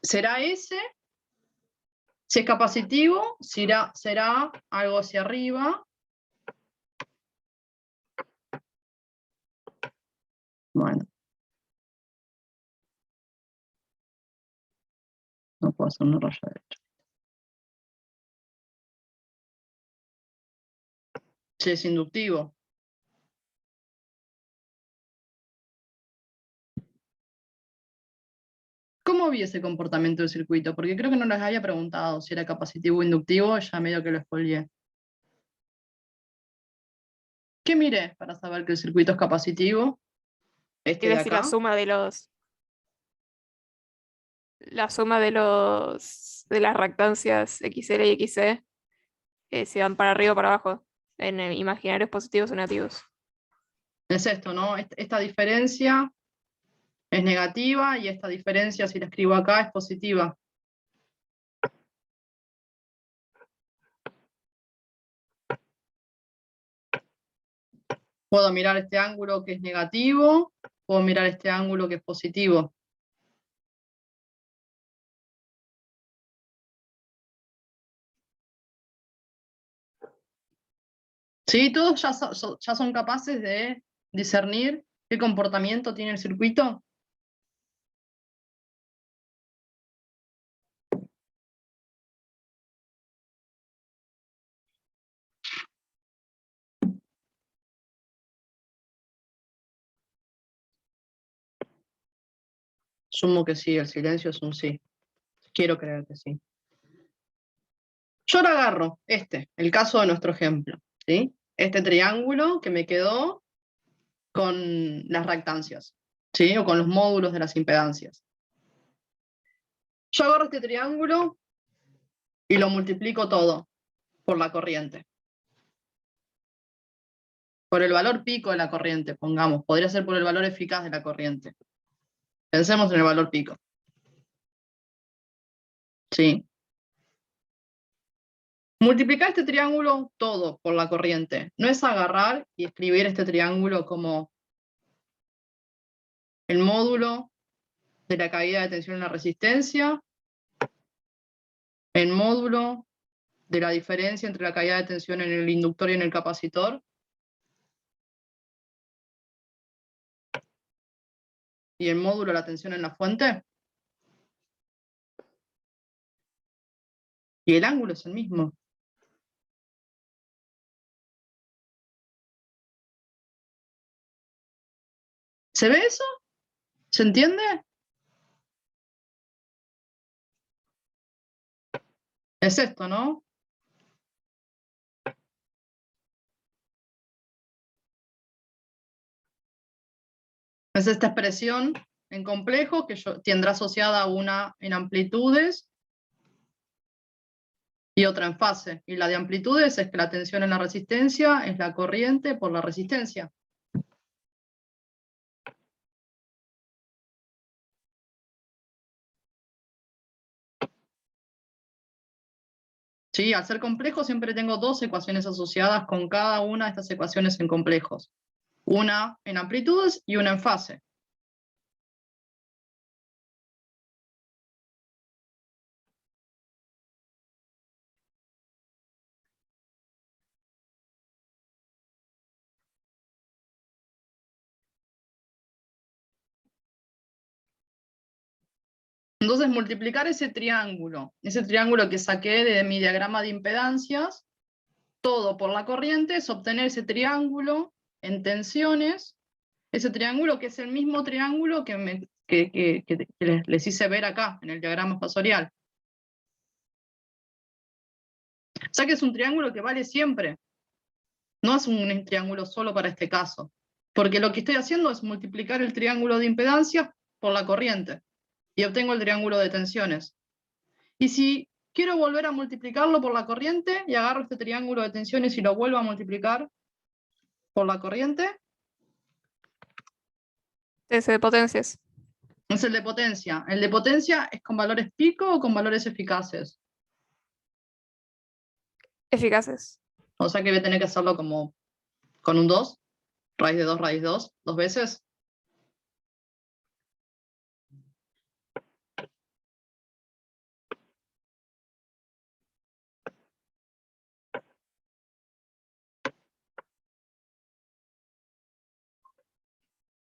Será ese, si es capacitivo, será algo hacia arriba. Bueno. No puedo hacer una raya derecha. Si es inductivo. ¿Cómo vi ese comportamiento del circuito? Porque creo que no les había preguntado si era capacitivo o inductivo, ya medio que lo spoileé. ¿Qué miré para saber que el circuito es capacitivo? Este Y de decir la acá. suma de los. La suma de las reactancias XL y XC si van para arriba o para abajo, en imaginarios positivos o negativos. Es esto, ¿no? Esta diferencia es negativa y esta diferencia, si la escribo acá, es positiva. Puedo mirar este ángulo que es negativo, puedo mirar este ángulo que es positivo. ¿Sí? Todos ya son capaces de discernir qué comportamiento tiene el circuito. Sumo que sí, el silencio es un sí. Quiero creer que sí. Yo ahora agarro el caso de nuestro ejemplo, ¿sí? Este triángulo que me quedó con las reactancias, ¿sí? O con los módulos de las impedancias. Yo agarro este triángulo y lo multiplico todo por la corriente. Por el valor pico de la corriente, pongamos. Podría ser por el valor eficaz de la corriente. Pensemos en el valor pico. ¿Sí? Multiplicar este triángulo todo por la corriente. No es agarrar y escribir este triángulo como el módulo de la caída de tensión en la resistencia, el módulo de la diferencia entre la caída de tensión en el inductor y en el capacitor, y el módulo de la tensión en la fuente. Y el ángulo es el mismo. ¿Se ve eso? ¿Se entiende? Es esto, ¿no? Es esta expresión en complejo que tendrá asociada una en amplitudes y otra en fase. Y la de amplitudes es que la tensión en la resistencia es la corriente por la resistencia. Sí, al ser complejo siempre tengo dos ecuaciones asociadas con cada una de estas ecuaciones en complejos. Una en amplitudes y una en fase. Entonces, multiplicar ese triángulo que saqué de mi diagrama de impedancias, todo por la corriente, es obtener ese triángulo en tensiones, ese triángulo que es el mismo triángulo que les hice ver acá, en el diagrama fasorial. O sea que es un triángulo que vale siempre. No es un triángulo solo para este caso. Porque lo que estoy haciendo es multiplicar el triángulo de impedancias por la corriente. Y obtengo el triángulo de tensiones. Y si quiero volver a multiplicarlo por la corriente y agarro este triángulo de tensiones y lo vuelvo a multiplicar por la corriente, Ese de potencias. es el de potencia. ¿El de potencia es con valores pico o con valores eficaces? Eficaces. O sea que voy a tener que hacerlo como con un 2, raíz de 2, dos veces.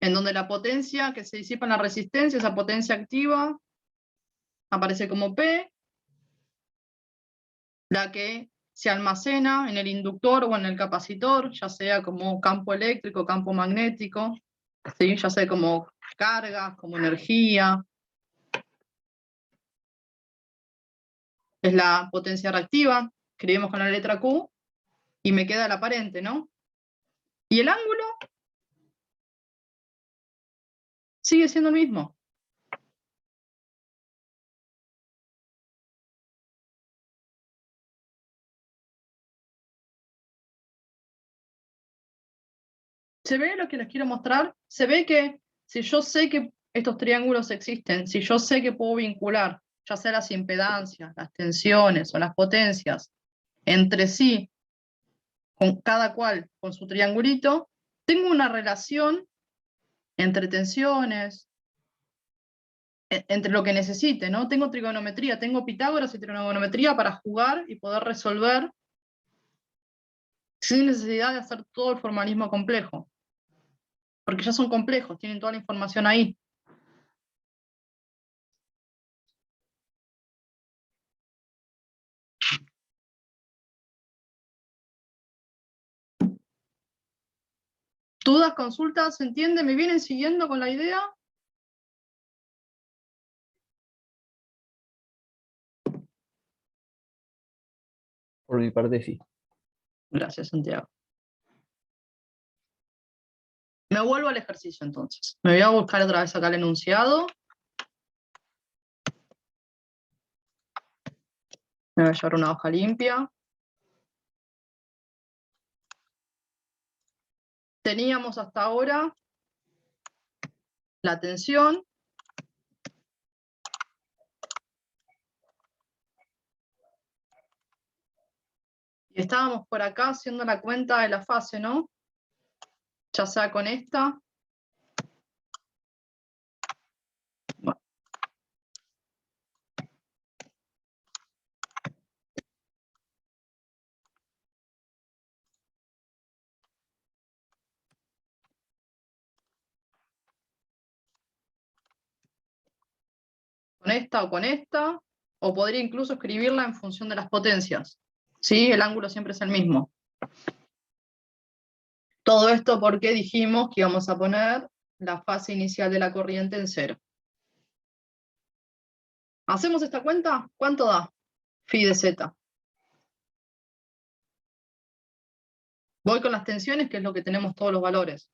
En donde la potencia que se disipa en la resistencia, esa potencia activa, aparece como P, la que se almacena en el inductor o en el capacitor, ya sea como campo eléctrico, campo magnético, ¿sí? Ya sea como cargas, como energía. Es la potencia reactiva, escribimos con la letra Q, y me queda el aparente, ¿no? Y el ángulo sigue siendo el mismo. ¿Se ve lo que les quiero mostrar? Se ve que si yo sé que estos triángulos existen, si yo sé que puedo vincular, ya sea las impedancias, las tensiones o las potencias, entre sí, con cada cual con su triangulito, tengo una relación entre tensiones, entre lo que necesite, ¿no? Tengo trigonometría, tengo Pitágoras y trigonometría para jugar y poder resolver sin necesidad de hacer todo el formalismo complejo. Porque ya son complejos, tienen toda la información ahí. ¿Dudas, consultas? ¿Se entiende? ¿Me vienen siguiendo con la idea? Por mi parte, sí. Gracias, Santiago. Me vuelvo al ejercicio entonces. Me voy a buscar otra vez acá el enunciado. Me voy a llevar una hoja limpia. Teníamos hasta ahora la tensión. Y estábamos por acá haciendo la cuenta de la fase, ¿no? Ya sea con esta. Bueno. Con esta o con esta, o podría incluso escribirla en función de las potencias. ¿Sí? El ángulo siempre es el mismo. Todo esto porque dijimos que íbamos a poner la fase inicial de la corriente en 0. ¿Hacemos esta cuenta? ¿Cuánto da? Phi de z. Voy con las tensiones, que es lo que tenemos todos los valores.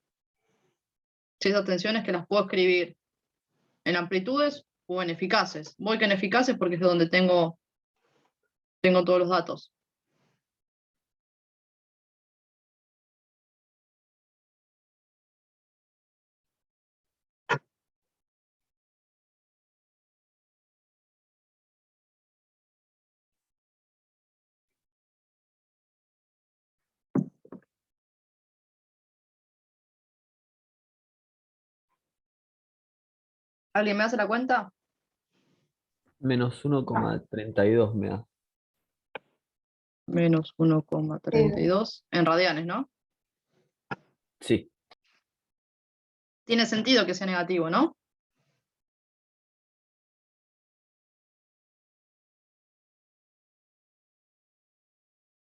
Si esas tensiones que las puedo escribir en amplitudes o en eficaces. Voy con eficaces porque es de donde tengo todos los datos. ¿Alguien me hace la cuenta? Menos 1,32 me da. Menos 1,32 en radianes, ¿no? Sí, Tiene sentido que sea negativo, ¿no?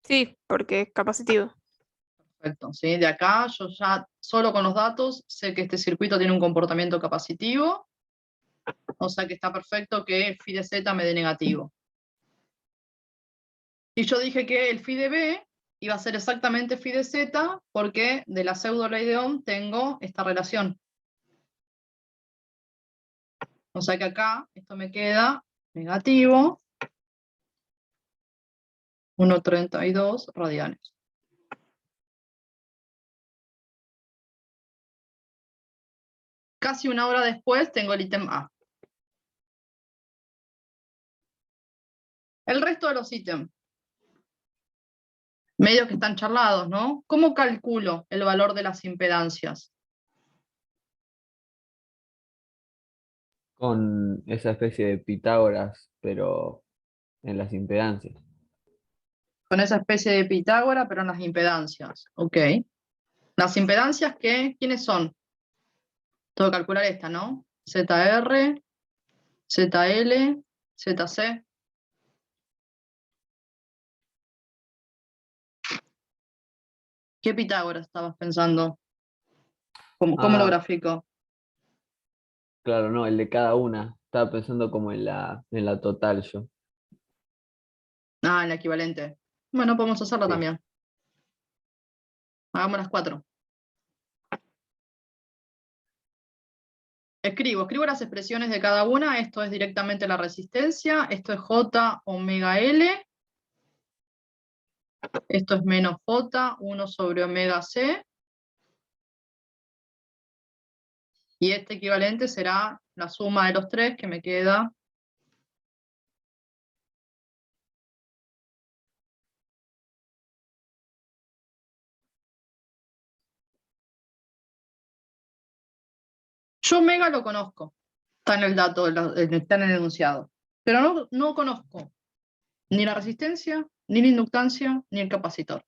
Sí, porque es capacitivo. Perfecto, ¿sí? De acá yo ya solo con los datos sé que este circuito tiene un comportamiento capacitivo, o sea que está perfecto que phi de z me dé negativo. Y yo dije que el phi de b iba a ser exactamente phi de z porque de la pseudo ley de Ohm tengo esta relación. O sea que acá esto me queda negativo 1,32 radianes. Casi una hora después tengo el ítem A. El resto de los ítems, medio que están charlados, ¿no? ¿Cómo calculo el valor de las impedancias? con esa especie de Pitágoras, pero en las impedancias. Con esa especie de Pitágora, pero en las impedancias. Ok. Las impedancias, ¿quiénes son? Tengo que calcular esta, ¿no? ZR, ZL, ZC. ¿Qué Pitágoras estabas pensando? ¿Cómo lo Ah, grafico? claro, no, el de cada una. Estaba pensando como en la total yo. Ah, el equivalente. Bueno, podemos hacerlo Sí. también. Hagamos las 4. Escribo las expresiones de cada una. Esto es directamente la resistencia. Esto es J omega L. Esto es menos J, 1 sobre omega C. Y este equivalente será la suma de los tres, que me queda yo omega lo conozco, está en el dato, está en el enunciado, pero no conozco ni la resistencia, ni la inductancia, ni el capacitor.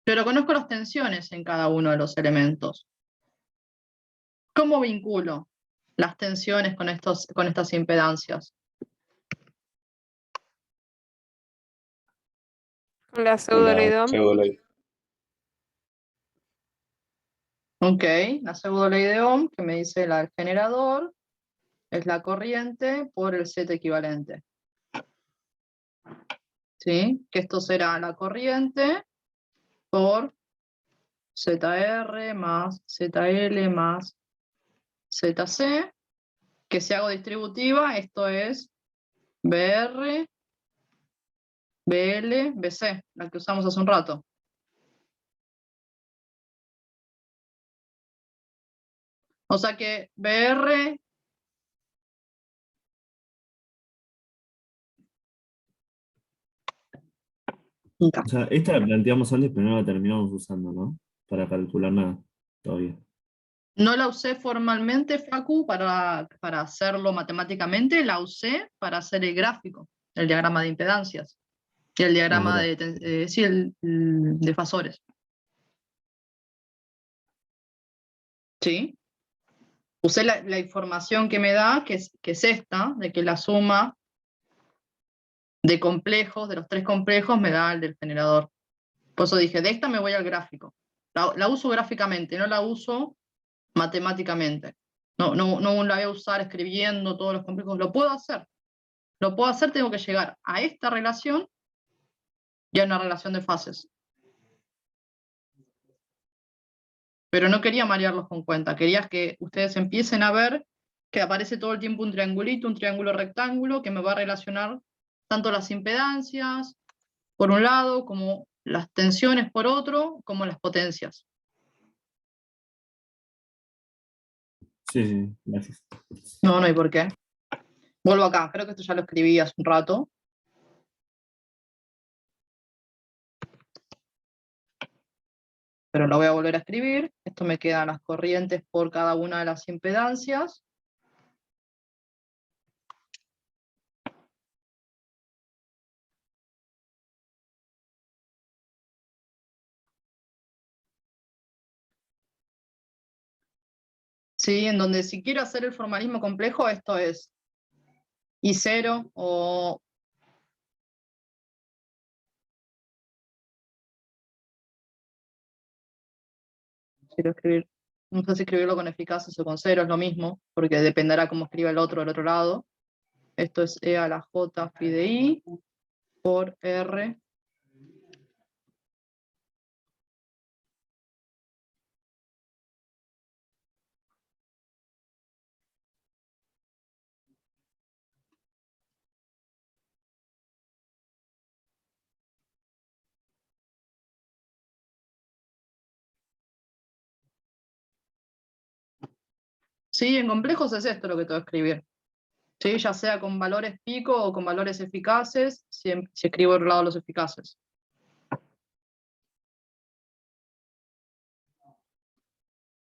Pero conozco las tensiones en cada uno de los elementos. ¿Cómo vinculo las tensiones con estas impedancias? Con la Con pseudo ley la de Ohm. pseudo ley. Ok, la pseudo ley de Ohm, que me dice el generador, es la corriente por el Z equivalente. ¿Sí? Que esto será la corriente por ZR más ZL más ZC, que si hago distributiva, esto es BR, BL, BC, la que usamos hace un rato. O sea que BR Nunca. O sea, esta la planteamos antes, pero no la terminamos usando, ¿no? Para calcular nada todavía. No la usé formalmente, Facu, para hacerlo matemáticamente, la usé para hacer el gráfico, el diagrama de impedancias y el diagrama Mirá. sí, de fasores. ¿Sí? Usé la información que me da, que es esta, de que la suma de complejos, de los tres complejos, me da el del generador. Por eso dije, de esta me voy al gráfico. La uso gráficamente, no la uso matemáticamente. No la voy a usar escribiendo todos los complejos. Lo puedo hacer, tengo que llegar a esta relación y a una relación de fases. Pero no quería marearlos con cuenta, quería que ustedes empiecen a ver que aparece todo el tiempo un triangulito, un triángulo rectángulo, que me va a relacionar tanto las impedancias, por un lado, como las tensiones por otro, como las potencias. Sí, sí, gracias. No hay por qué. Vuelvo acá, creo que esto ya lo escribí hace un rato. Pero lo voy a volver a escribir. Esto me quedan las corrientes por cada una de las impedancias. ¿Sí? En donde si quiero hacer el formalismo complejo, esto es I0 o quiero escribir, no sé si escribirlo con eficaces o con cero, es lo mismo, porque dependerá cómo escriba el otro del otro lado. Esto es E a la J phi de I por R. Sí, en complejos es esto lo que tengo que escribir. ¿Sí? Ya sea con valores pico o con valores eficaces, si escribo del lado de los eficaces.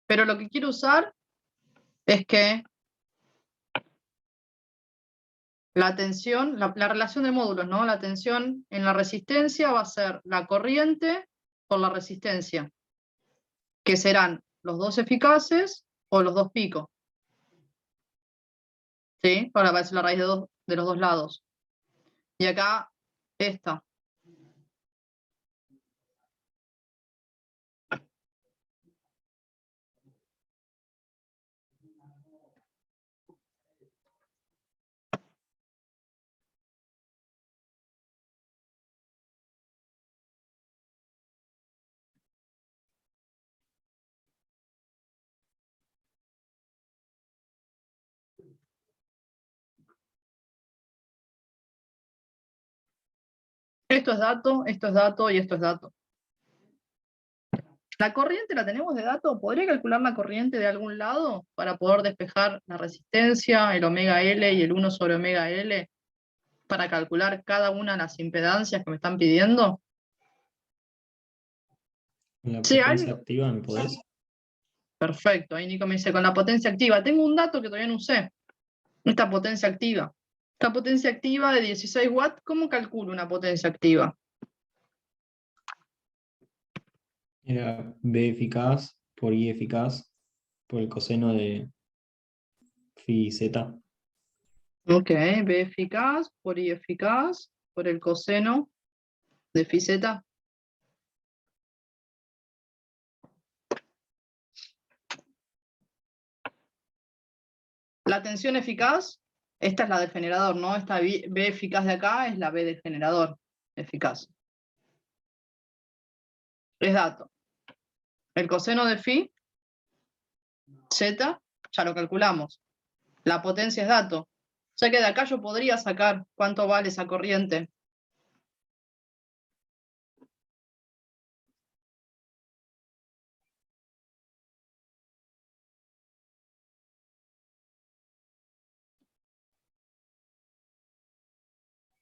Pero lo que quiero usar es que la tensión, la relación de módulos, ¿no? La tensión en la resistencia va a ser la corriente por la resistencia, que serán los dos eficaces o los dos picos. ¿Sí? Ahora aparece la raíz de los dos lados. Y acá, esta. Esto es dato y esto es dato. La corriente la tenemos de dato. ¿Podría calcular la corriente de algún lado para poder despejar la resistencia, el omega L y el 1 sobre omega L, para calcular cada una de las impedancias que me están pidiendo? La Sí, potencia activa, ¿me podés? perfecto. Ahí Nico me dice, con la potencia activa. Tengo un dato que todavía no usé. Esta potencia activa. Esta potencia activa de 16 watts, ¿cómo calculo una potencia activa? Era B eficaz por I eficaz por el coseno de phi z. Ok, B eficaz por I eficaz por el coseno de phi z. La tensión eficaz, esta es la del generador, ¿no? Esta B eficaz de acá es la B del generador eficaz. Es dato. El coseno de phi z, ya lo calculamos. La potencia es dato. O sea que de acá yo podría sacar cuánto vale esa corriente.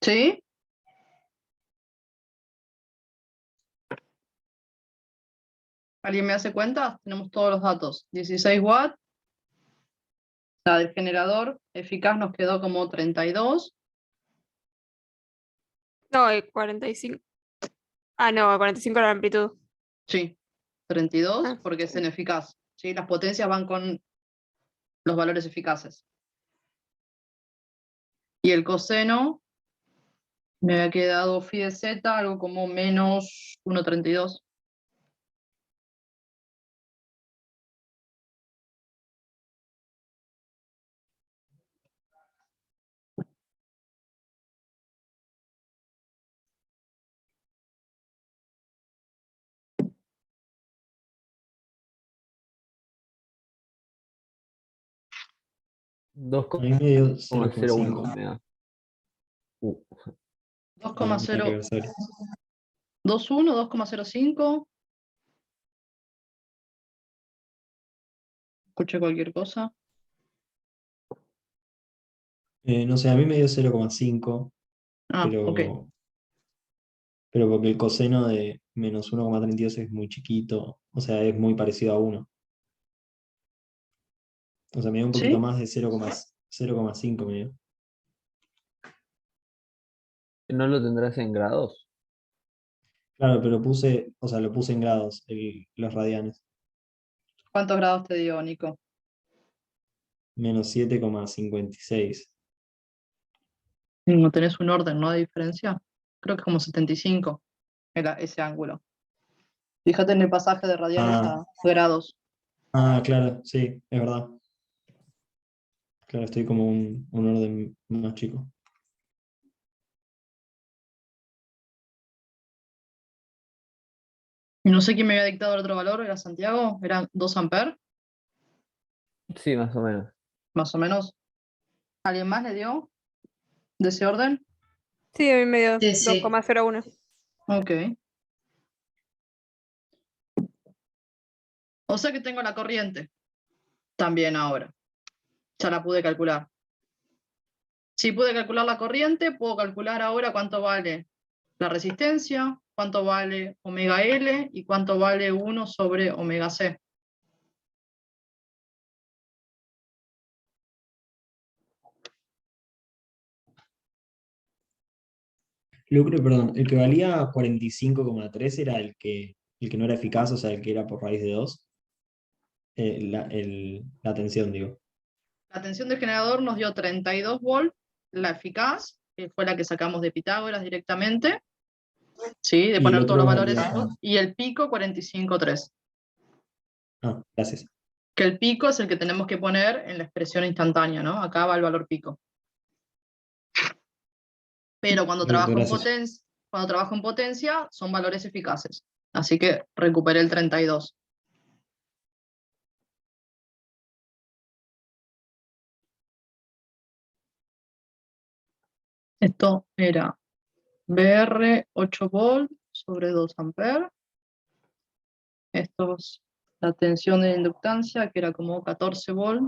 ¿Sí? ¿Alguien me hace cuenta? Tenemos todos los datos. 16 watts. La del generador eficaz nos quedó como 32. No, 45. Ah, no, 45 era la amplitud. Sí, 32 Ah, porque es en eficaz. ¿Sí? Las potencias van con los valores eficaces. Y el coseno me había quedado phi de z, algo como menos 1,32. A mí me dio 2,01 0,5. me da. 2,0, Universal. 2,1, 2,05. Escuché cualquier cosa. No sé, a mí me dio 0,5, Ah, ok. pero porque el coseno de menos 1,32 es muy chiquito, o sea, es muy parecido a 1. O sea, me dio un poquito ¿Sí? más de 0,5 me dio. ¿No lo tendrás en grados? Claro, pero lo puse en grados, los radianes. ¿Cuántos grados te dio, Nico? Menos 7,56. No tenés un orden, ¿no? De diferencia. Creo que es como 75 era ese ángulo. Fíjate en el pasaje de radianes a grados. Claro, sí, es verdad. Claro, estoy como un orden más chico. Y no sé quién me había dictado el otro valor, ¿era Santiago? ¿Eran 2 amperes? Sí, más o menos. Más o menos. ¿Alguien más le dio de ese orden? sí, a mí me dio Sí, sí. 2,01. Ok. O sea que tengo la corriente también ahora. Ya la pude calcular. Si pude calcular la corriente, puedo calcular ahora cuánto vale la resistencia, cuánto vale omega L y cuánto vale 1 sobre omega C. Lucre, perdón, el que valía 45,3 era el que no era eficaz, o sea, el que era por raíz de 2. La tensión, digo. La tensión del generador nos dio 32 volts, la eficaz, que fue la que sacamos de Pitágoras directamente, ¿sí? De Y el poner todos los otro valores, valía. y el pico 45,3. Gracias. Que el pico es el que tenemos que poner en la expresión instantánea, ¿no? Acá va el valor pico. Pero cuando Perfecto, trabajo gracias. en potencia, son valores eficaces. Así que recuperé el 32. Esto era BR 8 volt sobre 2 amperes. Esto es la tensión de inductancia, que era como 14 volt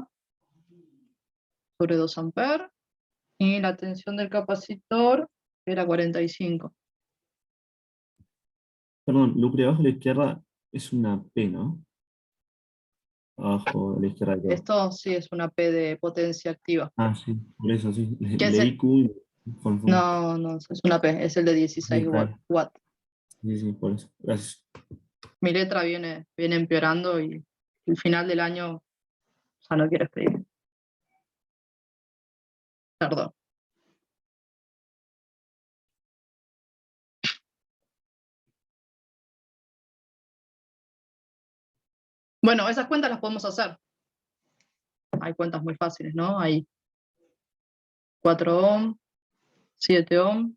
sobre 2 amperes. Y la tensión del capacitor era 45. Perdón, Lucre, abajo a la izquierda es una P, ¿no? Abajo a la izquierda de todo. Esto sí es una P de potencia activa. Ah, sí, por eso sí. ¿Qué es Leí Q y me confundí. No, es una P, es el de Sí, 16 está bien. watt. Sí, sí, por eso. Gracias. Mi letra viene empeorando y el final del año ya no quiero escribir. Perdón. Bueno, esas cuentas las podemos hacer. Hay cuentas muy fáciles, ¿no? Hay 4 ohm, 7 ohm,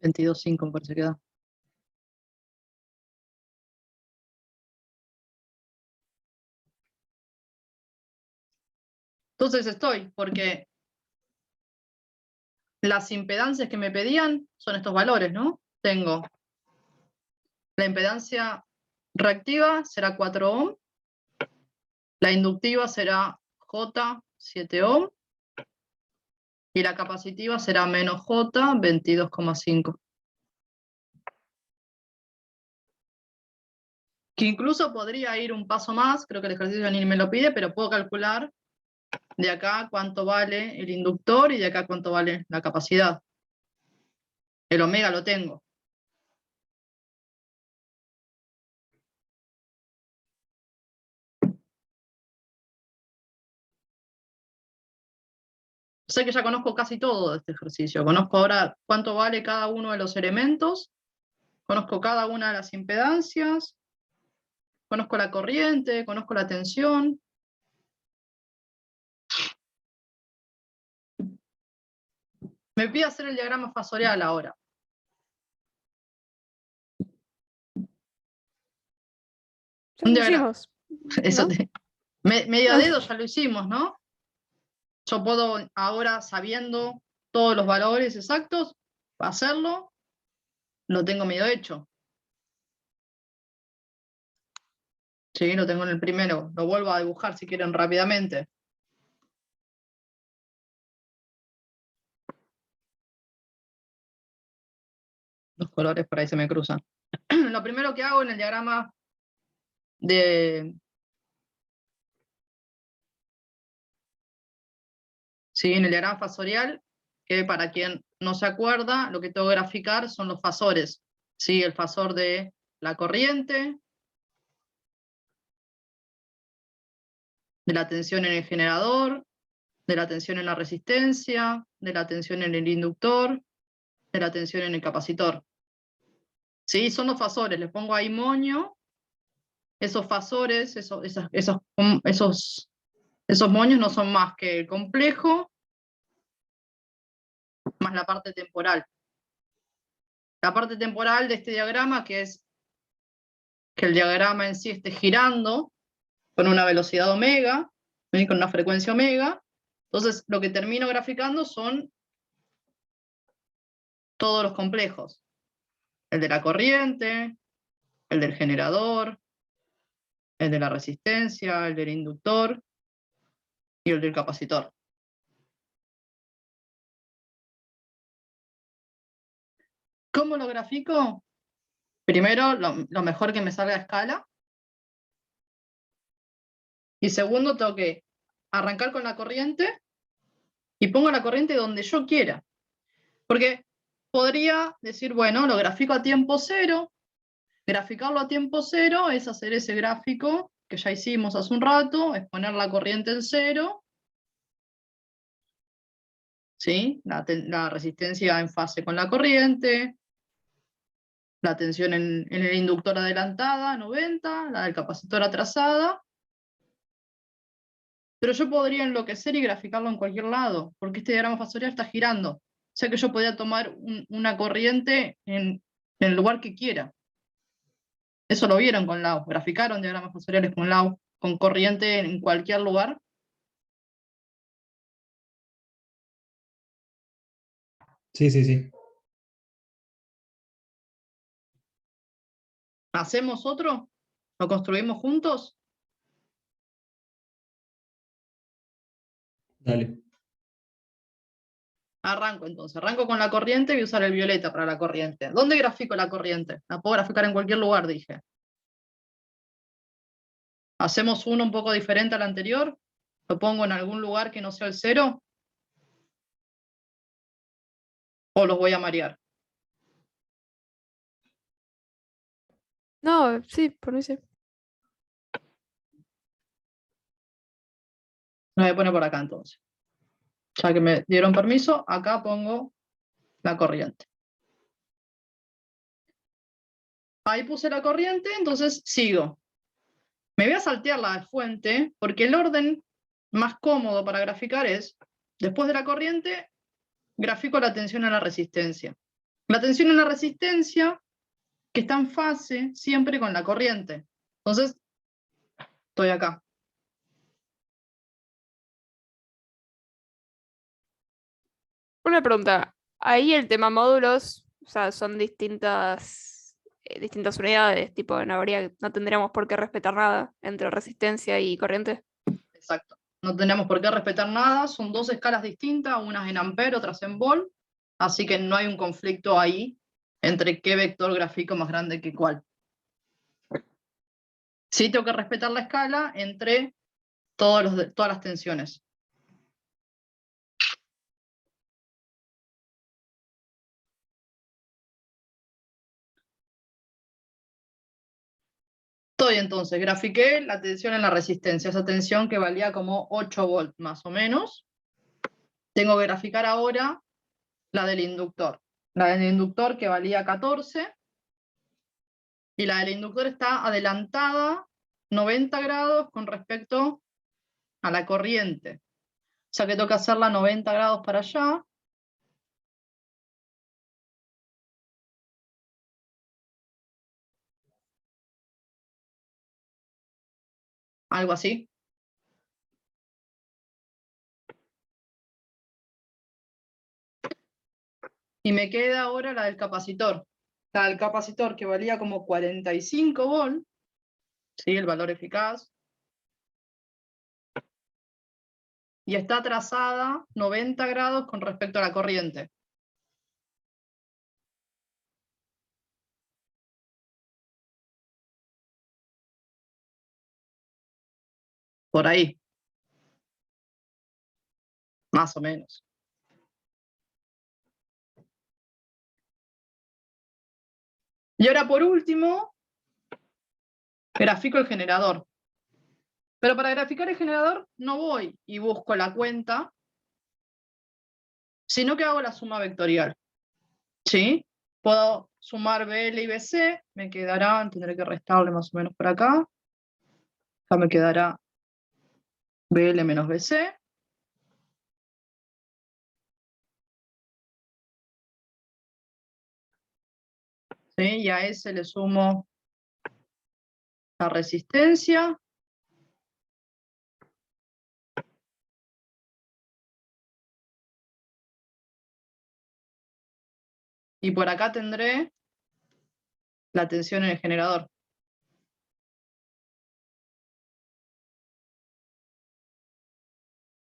22,5 me parece que da. Entonces estoy, porque las impedancias que me pedían son estos valores, ¿no? Tengo la impedancia reactiva será 4 ohm, la inductiva será J, 7 ohm, y la capacitiva será menos J, 22,5. Que incluso podría ir un paso más, creo que el ejercicio ni me lo pide, pero puedo calcular de acá cuánto vale el inductor y de acá cuánto vale la capacidad. El omega lo tengo. Sé que ya conozco casi todo de este ejercicio. Conozco ahora cuánto vale cada uno de los elementos, conozco cada una de las impedancias, conozco la corriente, conozco la tensión. Me pide hacer el diagrama fasorial ahora. Ya Un lo diagrama. hicimos, Eso ¿no? medio a dedo ya lo hicimos, ¿no? Yo puedo ahora, sabiendo todos los valores exactos, hacerlo, lo tengo medio hecho. Sí, lo tengo en el primero. Lo vuelvo a dibujar si quieren rápidamente. Los colores por ahí se me cruzan. Lo primero que hago en el diagrama de... Sí, en el diagrama fasorial, que para quien no se acuerda, lo que tengo que graficar son los fasores. Sí, el fasor de la corriente, de la tensión en el generador, de la tensión en la resistencia, de la tensión en el inductor, de la tensión en el capacitor. Sí, son los fasores, les pongo ahí moño. Esos fasores, esos moños no son más que el complejo más la parte temporal. La parte temporal de este diagrama, que es que el diagrama en sí esté girando con una velocidad omega, ¿sí? Con una frecuencia omega. Entonces, lo que termino graficando son todos los complejos. El de la corriente, el del generador, el de la resistencia, el del inductor y el del capacitor. ¿Cómo lo grafico? Primero, lo mejor que me salga a escala. Y segundo, tengo que arrancar con la corriente y pongo la corriente donde yo quiera. Porque podría decir, bueno, lo grafico a tiempo cero. Graficarlo a tiempo cero es hacer ese gráfico que ya hicimos hace un rato, es poner la corriente en cero, ¿sí? La resistencia en fase con la corriente, la tensión en el inductor adelantada, 90, la del capacitor atrasada. Pero yo podría enloquecer y graficarlo en cualquier lado, porque este diagrama fasorial está girando. O sea que yo podría tomar una corriente en el lugar que quiera. Eso lo vieron con Lau, graficaron diagramas fasoriales con Lau, con corriente en cualquier lugar. Sí, sí, sí. ¿Hacemos otro? ¿Lo construimos juntos? Dale. Arranco entonces, arranco con la corriente y voy a usar el violeta para la corriente. ¿Dónde grafico la corriente? La puedo graficar en cualquier lugar, dije. ¿Hacemos uno un poco diferente al anterior? ¿Lo pongo en algún lugar que no sea el cero? ¿O los voy a marear? No, sí, por mí sí. Lo voy a poner por acá entonces. Ya que me dieron permiso, acá pongo la corriente. Ahí puse la corriente, entonces sigo. Me voy a saltear la fuente, porque el orden más cómodo para graficar es, después de la corriente, grafico la tensión a la resistencia. La tensión en la resistencia, que está en fase siempre con la corriente. Entonces, estoy acá. Una pregunta. Ahí el tema módulos, o sea, son distintas unidades, tipo, no tendríamos por qué respetar nada entre resistencia y corriente. Exacto. No tenemos por qué respetar nada, son dos escalas distintas, unas en ampere, otras en volt, así que no hay un conflicto ahí entre qué vector grafico más grande que cuál. Sí tengo que respetar la escala entre todas las tensiones. Estoy entonces, grafiqué la tensión en la resistencia, esa tensión que valía como 8 volts más o menos. Tengo que graficar ahora la del inductor. La del inductor que valía 14. Y la del inductor está adelantada 90 grados con respecto a la corriente. O sea que tengo que hacerla 90 grados para allá. Algo así. Y me queda ahora la del capacitor. La del capacitor que valía como 45 volts. ¿Sí? El valor eficaz. Y está trazada 90 grados con respecto a la corriente. Por ahí. Más o menos. Y ahora por último, grafico el generador. Pero para graficar el generador no voy y busco la cuenta, sino que hago la suma vectorial. ¿Sí? Puedo sumar BL y BC, me quedará, tendré que restarle más o menos por acá. Acá me quedará BL menos BC. ¿Sí? Y a ese le sumo la resistencia. Y por acá tendré la tensión en el generador.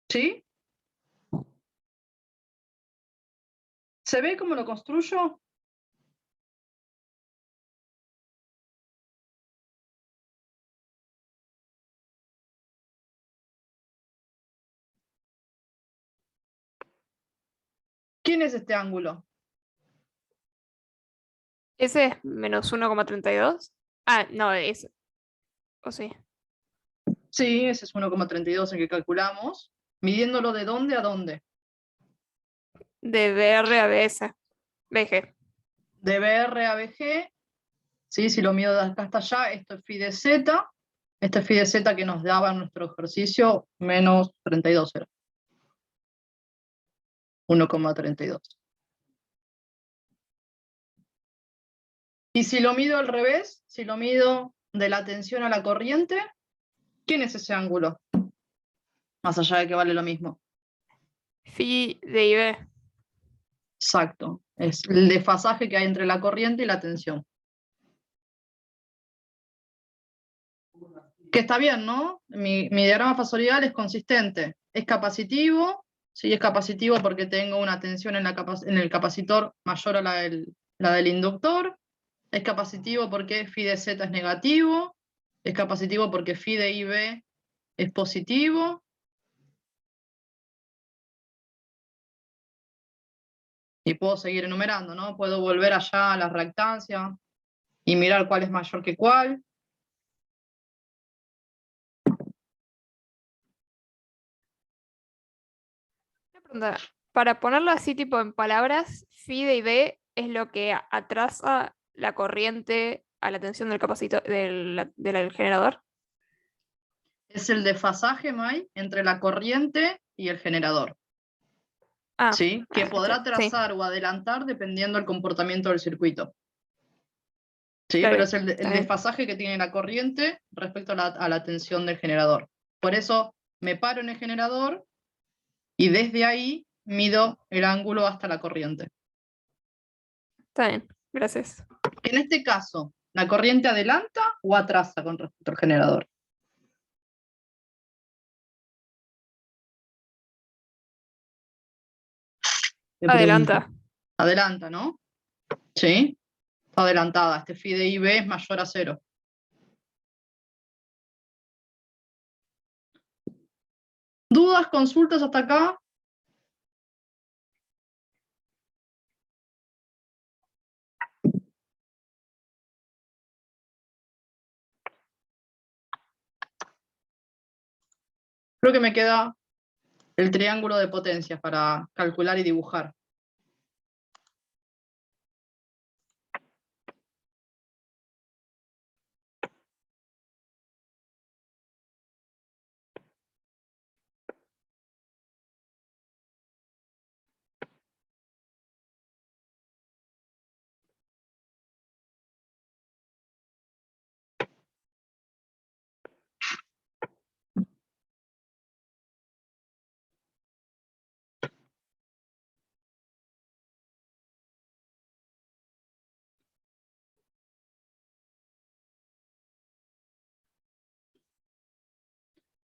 ¿Sí? ¿Se ve cómo lo construyo? ¿Quién es este ángulo? Ese es menos 1,32. Ah, no, es. O sí. Sí, ese es 1,32 el que calculamos. Midiéndolo de dónde a dónde. De BR a BS. BG. De BR a BG. ¿Sí? Si lo mido de acá hasta allá, esto es phi de Z. Este es phi de Z que nos daba en nuestro ejercicio menos 32 era. 1,32. Y si lo mido al revés, si lo mido de la tensión a la corriente, ¿quién es ese ángulo? Más allá de que vale lo mismo. Phi de IB. Exacto. Es el desfasaje que hay entre la corriente y la tensión. Que está bien, ¿no? Mi diagrama fasorial es consistente. Es capacitivo. Sí, es capacitivo porque tengo una tensión en el capacitor mayor a la del inductor. Es capacitivo porque phi de Z es negativo. Es capacitivo porque phi de IB es positivo. Y puedo seguir enumerando, ¿no? Puedo volver allá a la reactancia y mirar cuál es mayor que cuál. Una pregunta. Para ponerlo así, tipo en palabras, phi de IB es lo que atrasa la corriente a la tensión del capacitor del generador. Es el desfasaje, May, entre la corriente y el generador. Ah, ¿Sí? Que podrá sí. trazar o adelantar dependiendo del comportamiento del circuito. ¿Sí? Claro, Pero es el está bien. desfasaje que tiene la corriente respecto a la tensión del generador. Por eso me paro en el generador y desde ahí mido el ángulo hasta la corriente. Está bien, gracias. En este caso, ¿la corriente adelanta o atrasa con respecto al generador? Adelanta. Adelanta, ¿no? Sí. Está adelantada. Este phi de IB es mayor a 0. ¿Dudas, consultas hasta acá? Creo que me queda el triángulo de potencias para calcular y dibujar.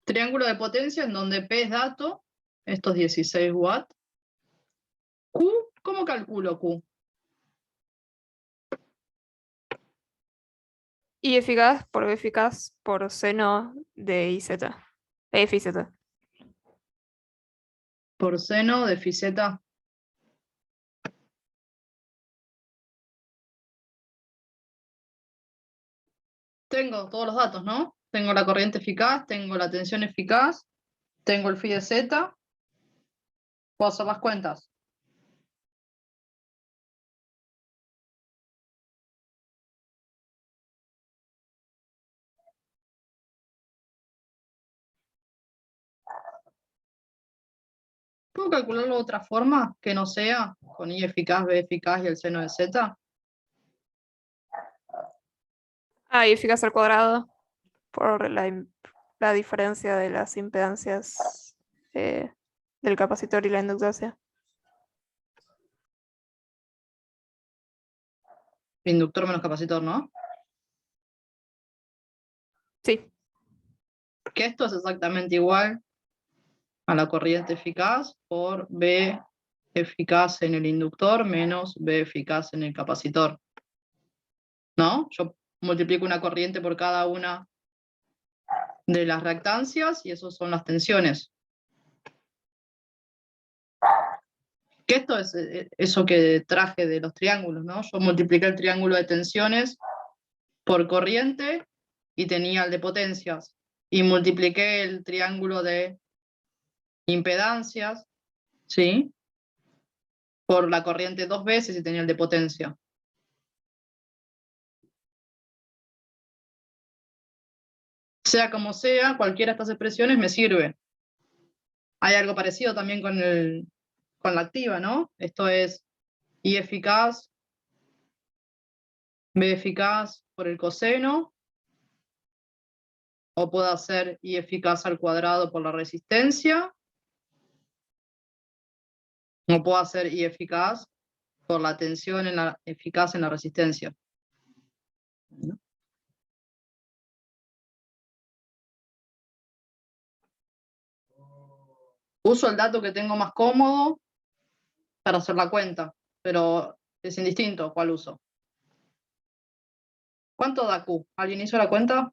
Triángulo de potencia en donde P es dato, estos 16 watts. Q, ¿cómo calculo Q? Y eficaz por B eficaz por seno de IZ. F y Z. Por seno de phi z. Tengo todos los datos, ¿no? Tengo la corriente eficaz, tengo la tensión eficaz, tengo el phi de z. Puedo hacer las cuentas. ¿Puedo calcularlo de otra forma que no sea con I eficaz, B eficaz y el seno de z? Y eficaz al cuadrado por la diferencia de las impedancias del capacitor y la inductancia. Inductor menos capacitor, ¿no? Sí. Que esto es exactamente igual a la corriente eficaz por B eficaz en el inductor menos B eficaz en el capacitor. ¿No? Yo multiplico una corriente por cada una de las reactancias y eso son las tensiones. Que esto es eso que traje de los triángulos, ¿no? Yo multipliqué el triángulo de tensiones por corriente y tenía el de potencias. Y multipliqué el triángulo de impedancias, ¿sí? Por la corriente 2 veces y tenía el de potencia. Sea como sea, cualquiera de estas expresiones me sirve. Hay algo parecido también con la activa, ¿no? Esto es I eficaz, B eficaz por el coseno, o puedo hacer I eficaz al cuadrado por la resistencia, o puedo hacer I eficaz por la tensión eficaz en la resistencia. Uso el dato que tengo más cómodo para hacer la cuenta, pero es indistinto cuál uso. ¿Cuánto da Q? ¿Alguien hizo la cuenta?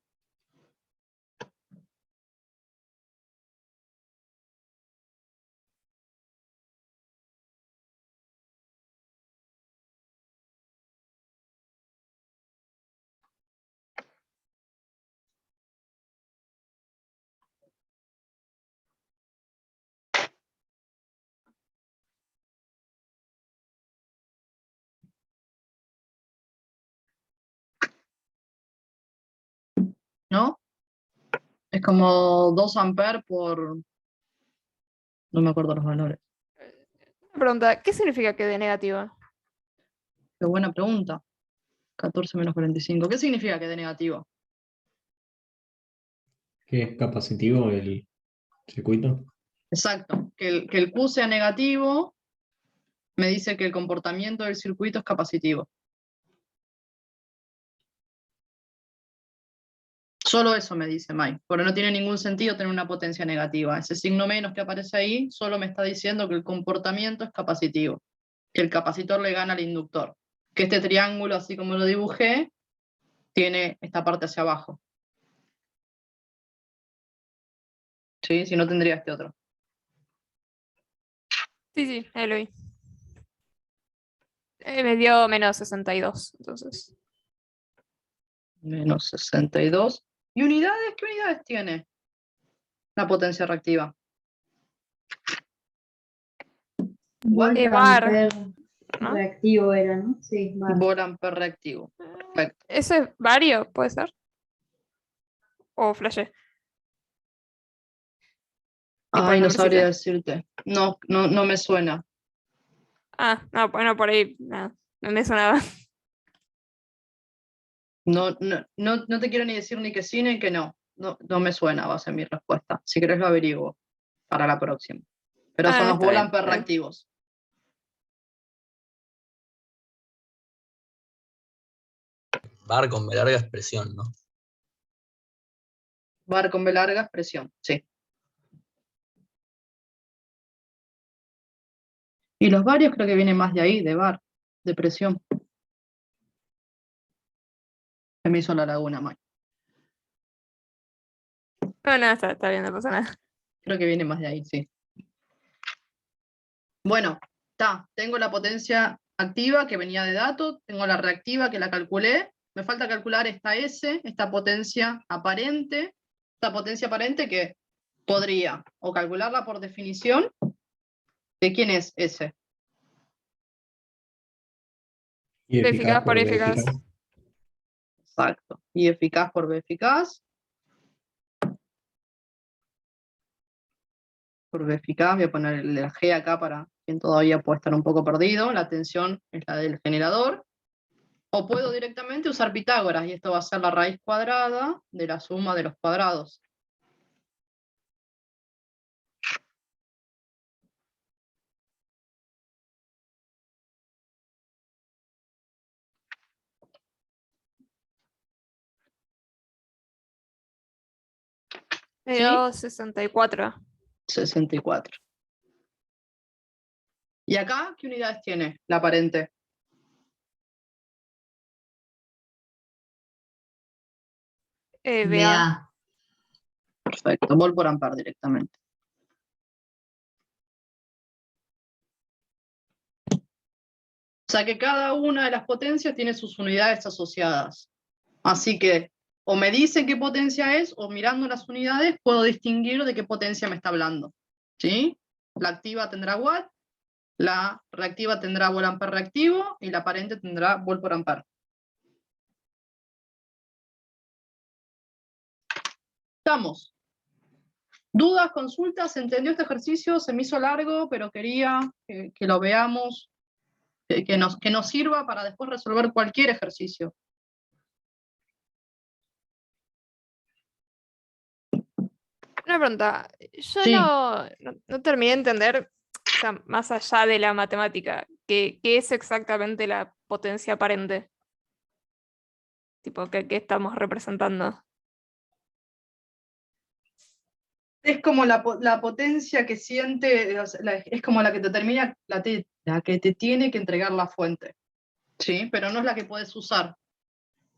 ¿No? Es como 2 amperes por... No me acuerdo los valores. Una pregunta, ¿qué significa que dé negativa? Qué buena pregunta. 14 menos 45. ¿Qué significa que dé negativo? ¿Qué es capacitivo el circuito? Exacto. Que el Q sea negativo me dice que el comportamiento del circuito es capacitivo. Solo eso me dice Mike, porque no tiene ningún sentido tener una potencia negativa. Ese signo menos que aparece ahí solo me está diciendo que el comportamiento es capacitivo, que el capacitor le gana al inductor, que este triángulo, así como lo dibujé, tiene esta parte hacia abajo. ¿Sí? Si no tendría este otro. Sí, sí, ahí lo vi. Me dio menos 62, entonces. Menos 62. ¿Y unidades? ¿Qué unidades tiene la potencia reactiva? Volt Bar, amper ¿no? reactivo era, ¿no? Sí, bar. Volt ampere reactivo. Perfecto. ¿Eso es vario, puede ser? ¿O flashé? Tipo Ay, el no sabría nombrecito. decirte. No, no, no me suena. Ah, no, bueno, por ahí no me sonaba. No, no, no, no te quiero ni decir ni que sí ni que no. No, no me suena, va a ser mi respuesta. Si querés lo averiguo para la próxima. Pero son Ah, los está bien, Volt-Ampere está bien. reactivos. Bar con B larga expresión, ¿no? Bar con B larga, expresión, sí. Y los varios creo que vienen más de ahí, de bar, de presión. Se me hizo la laguna, Mike. No, no, está bien, no pasa nada. Creo que viene más de ahí, sí. Bueno, tengo la potencia activa que venía de datos, tengo la reactiva que la calculé, me falta calcular esta S, esta potencia aparente que podría o calcularla por definición. ¿De quién es S? Y B eficaz eficaz por por B eficaz. eficaz. Exacto. Y eficaz por B eficaz. Por B eficaz, voy a poner la G acá para quien todavía puede estar un poco perdido. La tensión es la del generador. O puedo directamente usar Pitágoras, y esto va a ser la raíz cuadrada de la suma de los cuadrados. Me ¿Sí? dio 64. 64. ¿Y acá qué unidades tiene la aparente? BA. BA. Perfecto, Volt por ampere directamente. O sea que cada una de las potencias tiene sus unidades asociadas. Así que o me dice qué potencia es, o mirando las unidades puedo distinguir de qué potencia me está hablando. ¿Sí? La activa tendrá watt, la reactiva tendrá volt ampere reactivo y la aparente tendrá volt por ampere. Estamos. ¿Dudas, consultas? ¿Se entendió este ejercicio? Se me hizo largo, pero quería que lo veamos, que nos sirva para después resolver cualquier ejercicio. Una pregunta. Yo Sí. no terminé de entender, o sea, más allá de la matemática, ¿qué es exactamente la potencia aparente? Tipo, ¿qué estamos representando? Es como la potencia que siente, es como la que te termina, la que te tiene que entregar la fuente, ¿sí? Pero no es la que puedes usar,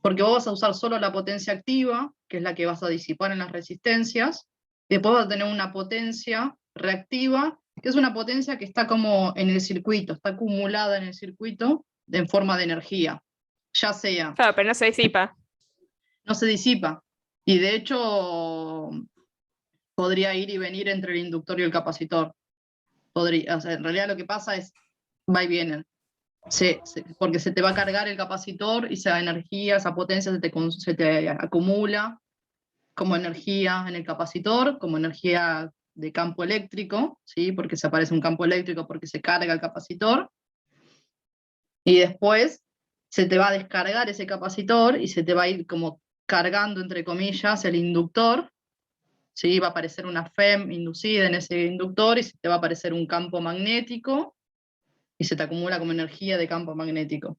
porque vos vas a usar solo la potencia activa, que es la que vas a disipar en las resistencias, y después vas a tener una potencia reactiva, que es una potencia que está como en el circuito, está acumulada en el circuito en forma de energía, ya sea, Claro, pero no se disipa. no se disipa, y de hecho podría ir y venir entre el inductor y el capacitor. Podría, o sea, en realidad lo que pasa es, va y viene. Porque se te va a cargar el capacitor y esa energía, esa potencia se te acumula como energía en el capacitor, como energía de campo eléctrico, ¿sí? Porque se aparece un campo eléctrico porque se carga el capacitor, y después se te va a descargar ese capacitor y se te va a ir como cargando, entre comillas, el inductor, ¿sí? Va a aparecer una FEM inducida en ese inductor y se te va a aparecer un campo magnético y se te acumula como energía de campo magnético.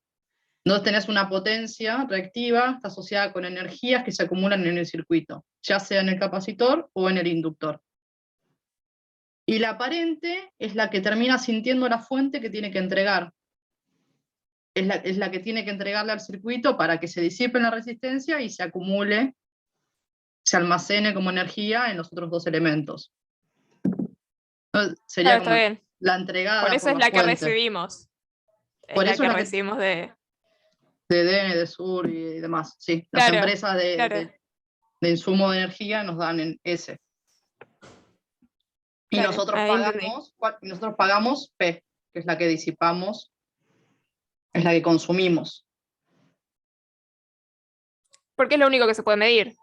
Entonces tenés una potencia reactiva, está asociada con energías que se acumulan en el circuito, ya sea en el capacitor o en el inductor. Y la aparente es la que termina sintiendo la fuente que tiene que entregar. Es la que tiene que entregarle al circuito para que se disipe en la resistencia y se acumule, se almacene como energía en los otros dos elementos. Entonces, sería Claro, está como bien. la entregada Por eso por es la la que fuente. recibimos. Es Por la eso que es la que- recibimos de. De DN, de Sur y demás. Sí, las Claro, empresas claro. de insumo de energía nos dan en ese. Y Claro, nosotros ahí entendí. pagamos P, que es la que disipamos, es la que consumimos. Porque es lo único que se puede medir,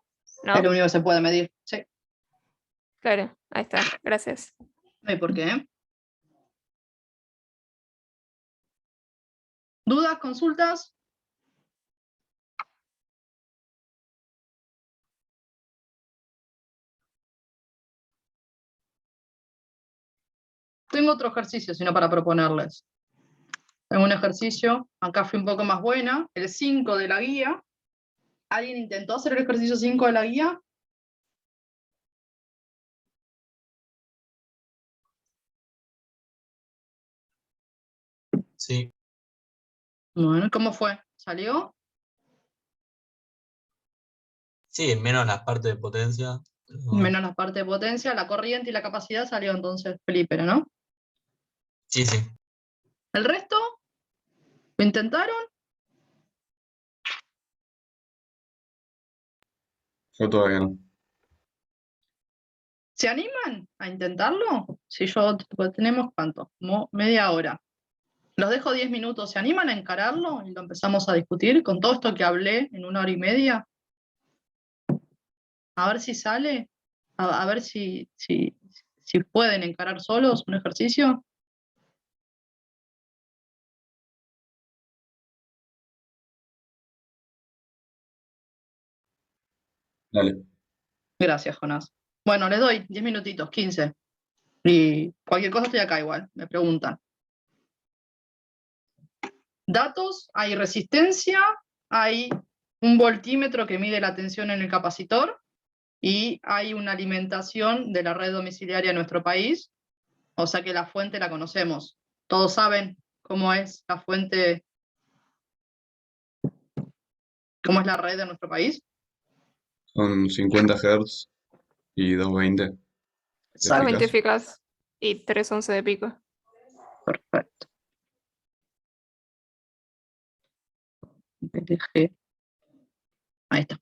¿no? Es lo único que se puede medir. Sí. Claro, ahí está. Gracias. No hay por qué. ¿Dudas, consultas? Tengo otro ejercicio, sino para proponerles. Tengo un ejercicio, acá fui un poco más buena, el 5 de la guía. ¿Alguien intentó hacer el ejercicio 5 de la guía? Sí, Bueno, ¿cómo fue? ¿Salió? sí, menos las partes de potencia. Menos la parte de potencia, la corriente y la capacidad salió entonces Felipe, ¿no? Sí, sí. ¿El resto? ¿Lo intentaron? Yo todavía no. ¿Se animan a intentarlo? Si yo, pues, tenemos cuánto, como media hora. Los dejo 10 minutos, ¿se animan a encararlo? Y lo empezamos a discutir con todo esto que hablé en 1 hora y media. A ver si sale, a ver si pueden encarar solos un ejercicio. Dale. Gracias, Jonás. Bueno, les doy 10 minutitos, 15. Y cualquier cosa estoy acá igual, me preguntan. Datos, hay resistencia, hay un voltímetro que mide la tensión en el capacitor y hay una alimentación de la red domiciliaria en nuestro país, o sea que la fuente la conocemos. Todos saben cómo es la fuente, cómo es la red de nuestro país. Son 50 Hz y 220 de Exacto. 220 eficaz. eficaz y 311 de pico. Perfecto. PTG. Ahí está.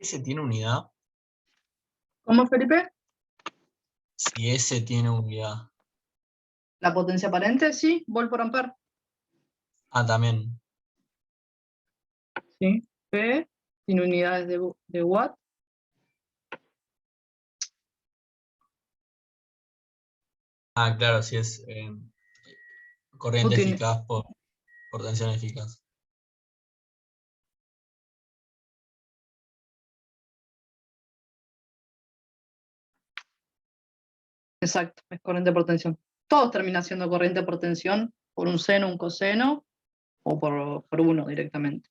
¿Ese tiene unidad? ¿Cómo, Felipe? Si ese tiene unidad. La potencia aparente, sí, volt por ampere. Ah, también. Sí. P tiene unidades de watt. Ah, claro, si es corriente Tiene- eficaz por tensión eficaz. Exacto, es corriente por tensión. Todos terminan siendo corriente por tensión por un seno, un coseno o por uno directamente.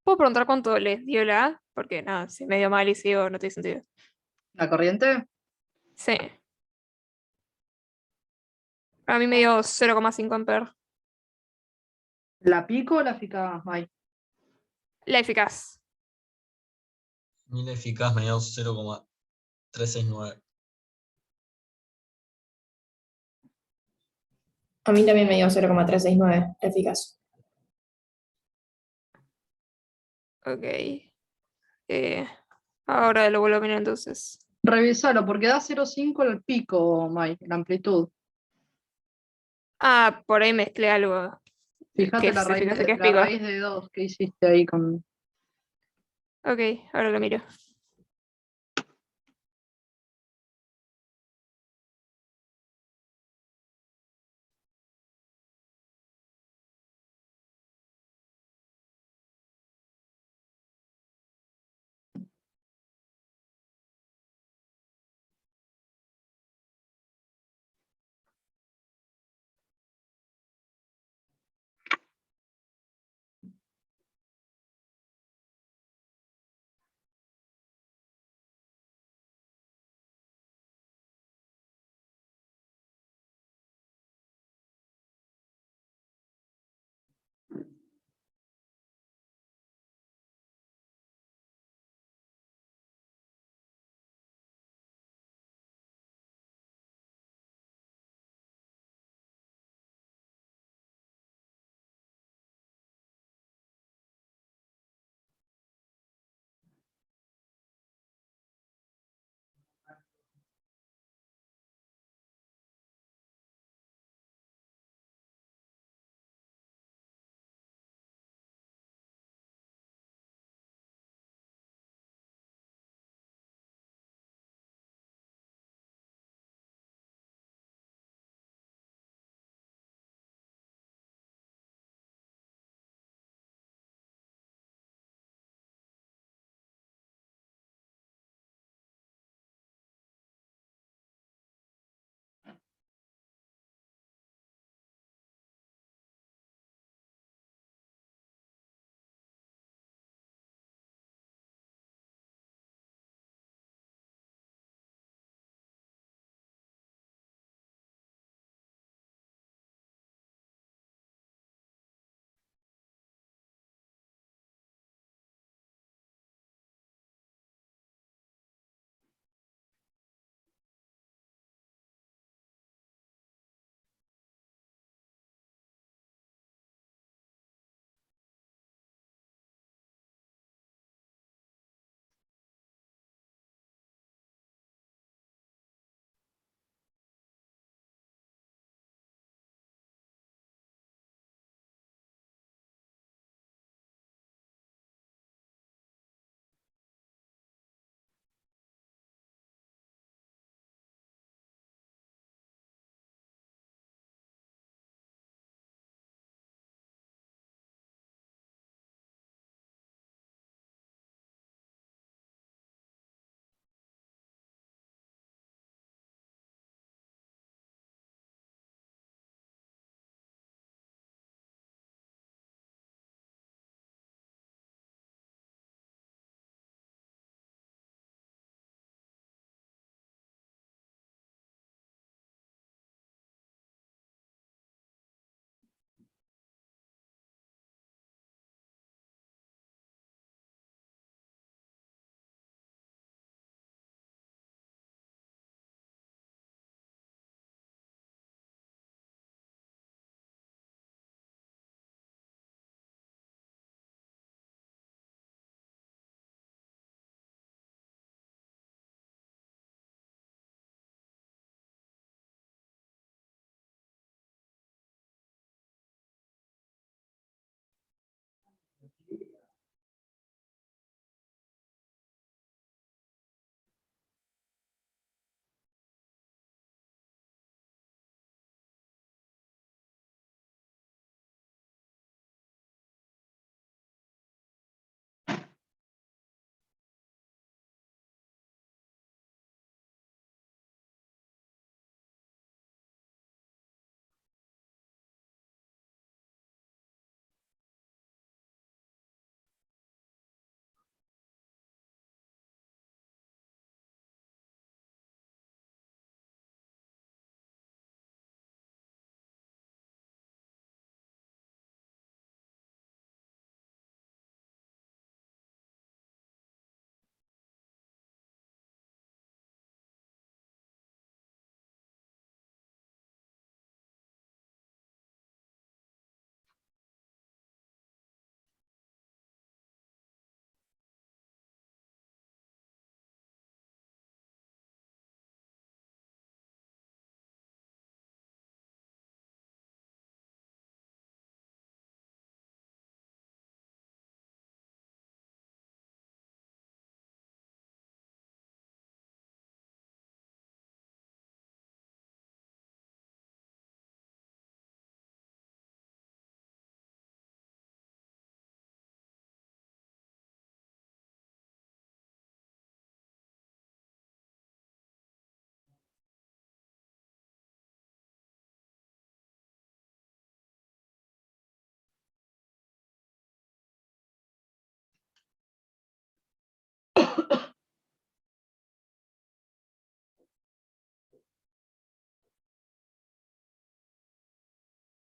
¿Puedo preguntar cuánto les dio la A? Porque nada, si me dio mal y sigo, no tiene sentido. La corriente, Sí. A mí me dio 0,5 amperes. la pico o la eficaz, May. La eficaz. Mil eficaz me dio 0,369. A mí también me dio 0,369, eficaz. Ok. Ahora lo vuelvo a mirar entonces. Revisalo, porque da 0,5 el pico, May, la amplitud. Ah, por ahí mezclé algo. Fíjate Que la es raíz eficaz y de, que es la pico. raíz de 2 que hiciste ahí con. Ok, ahora lo miro.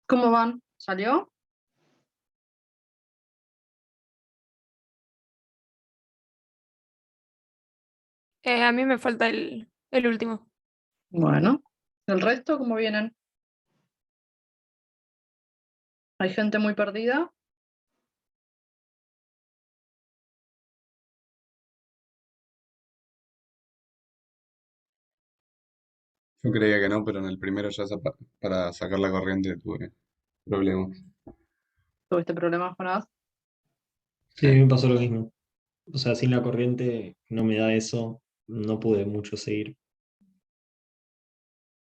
¿Cómo van? ¿Salió? A mí me falta el último. Bueno. ¿El resto cómo vienen? ¿Hay gente muy perdida? Yo creía que no, pero en el primero ya para sacar la corriente tuve problemas. ¿Tuviste problemas con AS? Sí, a mí me pasó lo mismo. O sea, sin la corriente no me da eso, no pude mucho seguir.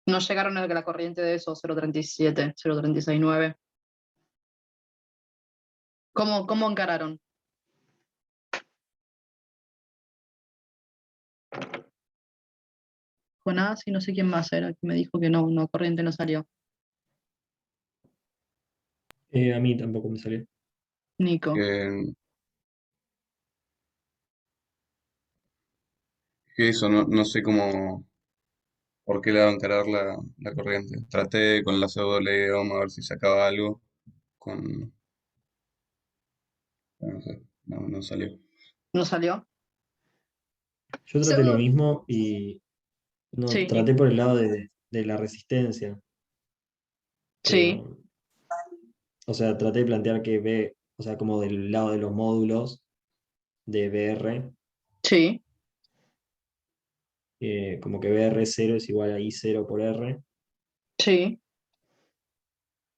No llegaron a la corriente de esos 0.37, 0.369. ¿Cómo encararon? Jonás y no sé quién más era, que me dijo que no, corriente no salió. A mí tampoco me salió. Nico. Que eso, no sé cómo, por qué le va a encarar la corriente. Traté con la pseudo ley de Ohm a ver si sacaba algo, con, no sé, no salió. ¿No salió? Yo traté lo mismo y no, Sí, traté por el lado de la resistencia. sí, Pero, o sea, traté de plantear que o sea, como del lado de los módulos de BR, sí, como que BR0 es igual a I0 por R, sí.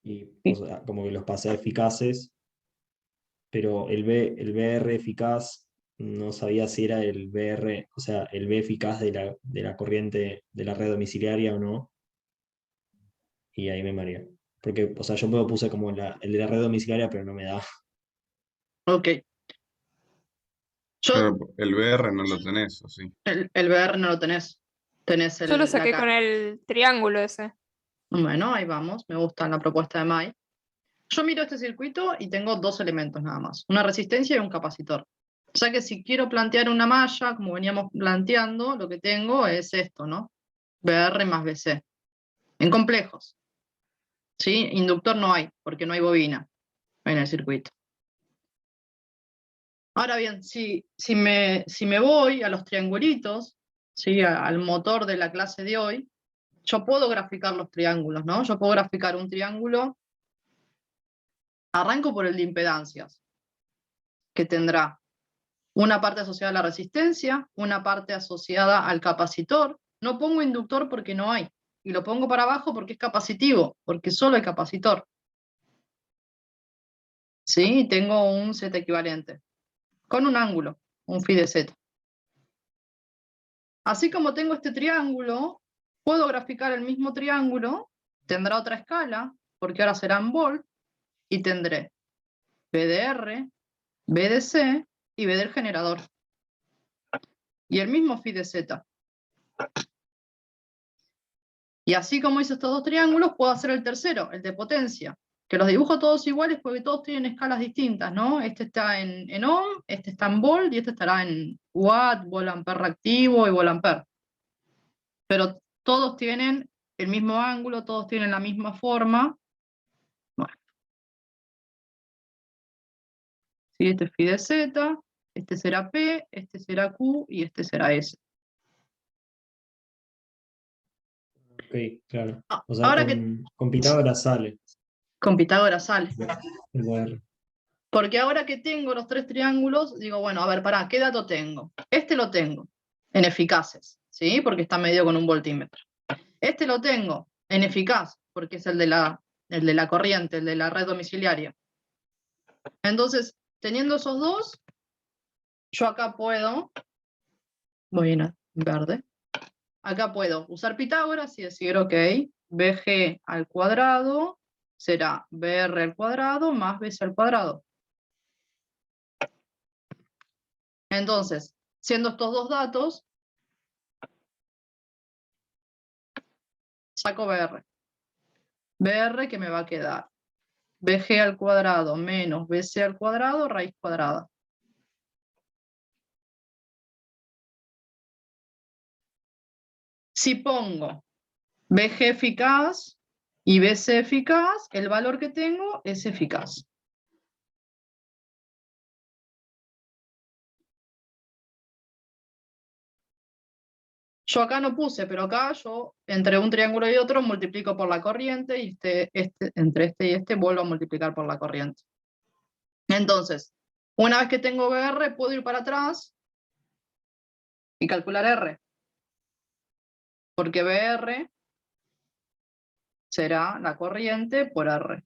y o sea, como que los pasé a eficaces, pero el BR eficaz no sabía si era el BR, o sea, el B eficaz de la corriente de la red domiciliaria o no, y ahí me mareé. Porque, o sea, yo me puse como el de la red domiciliaria, pero no me da. Ok. Pero el VR no lo tenés, ¿o sí? El VR no lo tenés. Tenés Yo lo la saqué con el triángulo ese. Bueno, ahí vamos. Me gusta la propuesta de Mai. Yo miro este circuito y tengo dos elementos nada más. Una resistencia y un capacitor. O sea que si quiero plantear una malla, como veníamos planteando, lo que tengo es esto, ¿no? VR más BC. En complejos. ¿Sí? Inductor no hay, porque no hay bobina en el circuito. Ahora bien, si me voy a los triangulitos, ¿sí? Al motor de la clase de hoy, yo puedo graficar los triángulos, ¿no? Yo puedo graficar un triángulo, arranco por el de impedancias, que tendrá una parte asociada a la resistencia, una parte asociada al capacitor. No pongo inductor porque no hay, y lo pongo para abajo porque es capacitivo, porque solo hay capacitor. ¿Sí? Tengo un Z equivalente, con un ángulo, un phi de Z. Así como tengo este triángulo, puedo graficar el mismo triángulo, tendrá otra escala, porque ahora será en volt, y tendré B de R, B de C y B del generador. Y el mismo phi de Z. Y así como hice estos dos triángulos, puedo hacer el tercero, el de potencia, que los dibujo todos iguales porque todos tienen escalas distintas, ¿no? Este está en ohm, este está en volt y este estará en watt, volt ampere reactivo y volt ampere. Pero todos tienen el mismo ángulo, todos tienen la misma forma. Bueno. ¿Sí? Este es phi de Z, este será P, este será Q y este será S. Ok, claro. O sea, Ahora que con Pitágoras sale con Pitágoras sale. el VR. Porque ahora que tengo los tres triángulos, digo, bueno, a ver, pará, ¿qué dato tengo? Este lo tengo en eficaces, ¿sí? Porque está medido con un voltímetro. Este lo tengo en eficaz, porque es el de la corriente, el de la red domiciliaria. Entonces, teniendo esos dos, yo acá puedo, voy en verde, acá puedo usar Pitágoras y decir, ok, BG al cuadrado será BR al cuadrado más BC al cuadrado. Entonces, siendo estos dos datos, saco BR. BR que me va a quedar BG al cuadrado menos BC al cuadrado raíz cuadrada. Si pongo BG eficaz, Y BC eficaz, el valor que tengo es eficaz. Yo acá no puse, pero acá yo entre un triángulo y otro multiplico por la corriente y entre este y este vuelvo a multiplicar por la corriente. Entonces, una vez que tengo BR, puedo ir para atrás y calcular R. Porque BR será la corriente por R.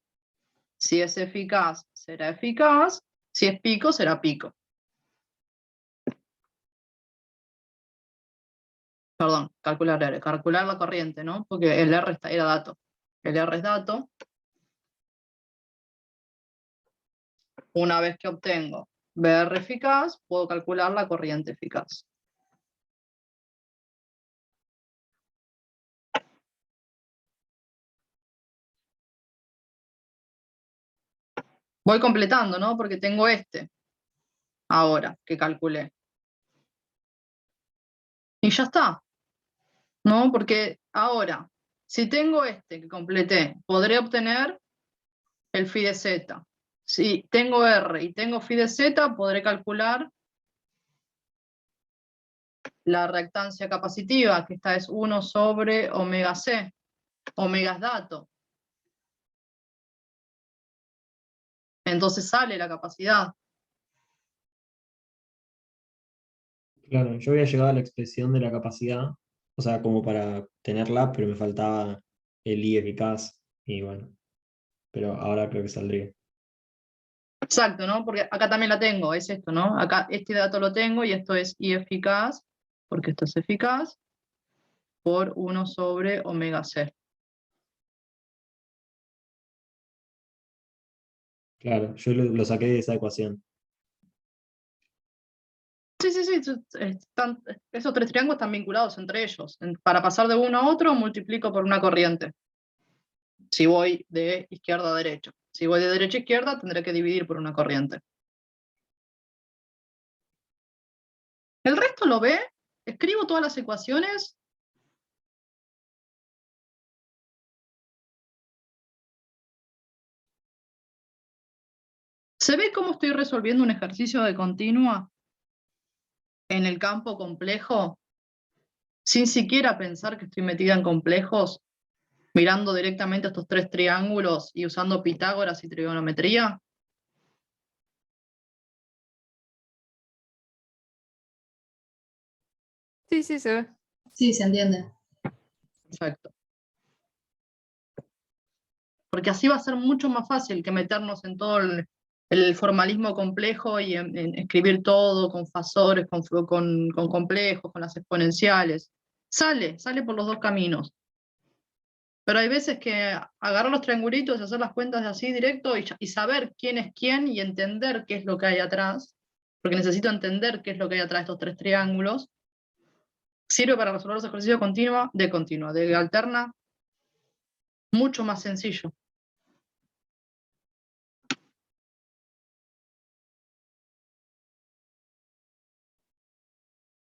Si es eficaz, será eficaz. Si es pico, será pico. Perdón, calcular R. Calcular la corriente, ¿no? Porque el R era dato. El R es dato. Una vez que obtengo BR eficaz, puedo calcular la corriente eficaz. Voy completando, ¿no? Porque tengo este. Ahora, que calculé. Y ya está. ¿No? Porque ahora, si tengo este que completé, podré obtener el phi de z. Si tengo R y tengo phi de z, podré calcular la reactancia capacitiva, que esta es 1 sobre omega c. Omega es dato. Entonces sale la capacidad. Claro, yo había llegado a la expresión de la capacidad, o sea, como para tenerla, pero me faltaba el I eficaz, y bueno, pero ahora creo que saldría. Exacto, ¿no? Porque acá también la tengo, es esto, ¿no? Acá este dato lo tengo y esto es I eficaz, porque esto es eficaz, por 1 sobre omega c. Claro, yo lo saqué de esa ecuación. Sí, sí, sí. Esos tres triángulos están vinculados entre ellos. Para pasar de uno a otro, multiplico por una corriente. Si voy de izquierda a derecha. Si voy de derecha a izquierda, tendré que dividir por una corriente. ¿El resto lo ve? Escribo todas las ecuaciones. ¿Se ve cómo estoy resolviendo un ejercicio de continua en el campo complejo, sin siquiera pensar que estoy metida en complejos, mirando directamente estos tres triángulos y usando Pitágoras y trigonometría? Sí, sí, se ve. Sí, se entiende. Perfecto. Porque así va a ser mucho más fácil que meternos en todo el formalismo complejo y en escribir todo con fasores, con complejos, con las exponenciales. Sale por los dos caminos. Pero hay veces que agarrar los triangulitos y hacer las cuentas así directo y saber quién es quién y entender qué es lo que hay atrás, porque necesito entender qué es lo que hay atrás de estos tres triángulos, sirve para resolver los ejercicios de alterna, mucho más sencillo.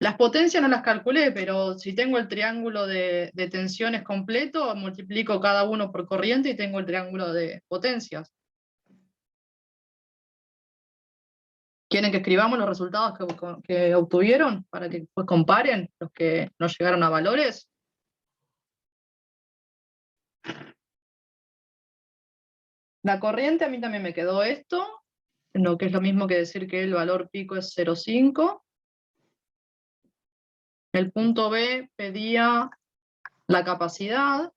Las potencias no las calculé, pero si tengo el triángulo de tensiones completo, multiplico cada uno por corriente y tengo el triángulo de potencias. ¿Quieren que escribamos los resultados que obtuvieron para que después comparen los que no llegaron a valores? La corriente, a mí también me quedó esto, lo que es lo mismo que decir que el valor pico es 0,5. El punto B pedía la capacidad.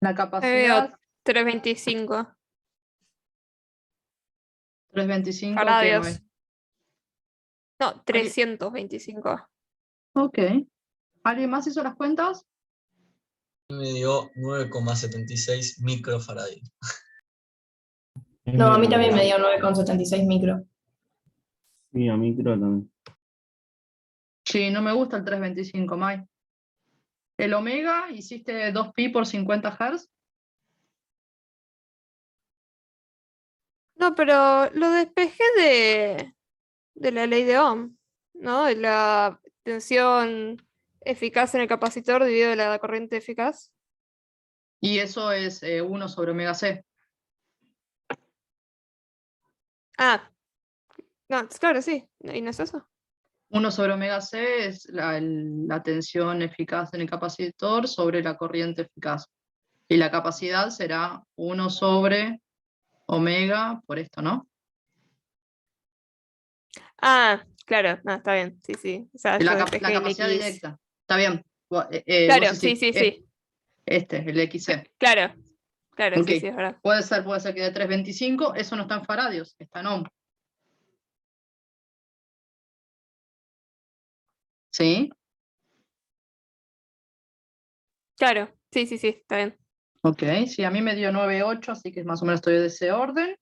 La capacidad 325 325 que faradios. No, 325. Ok. ¿Alguien más hizo las cuentas? Me dio 9,76 microfaradios. No, a mí también me dio 9,76 micro. Sí, a micro también. Sí, no me gusta el 325, Mai. El omega, hiciste 2pi por 50 Hz. No, pero lo despejé de la ley de Ohm, ¿no? De la tensión eficaz en el capacitor dividido la corriente eficaz. Y eso es 1 sobre omega C. Ah, no, claro, sí. ¿Y no es eso? 1 sobre omega C es la tensión eficaz en el capacitor sobre la corriente eficaz. Y la capacidad será 1 sobre omega por esto, ¿no? Ah, claro, no, está bien, sí, sí. O sea, Y yo la despejé el capacidad X. directa. Está bien. Vos Claro, decís, sí, sí, sí. el XC. Claro, claro, Ok. sí, sí, es verdad. Puede ser que de 325, eso no está en faradios, está en ohm. ¿Sí? Claro, sí, sí, sí, está bien. Ok, sí, a mí me dio 9,8, así que más o menos estoy de ese orden.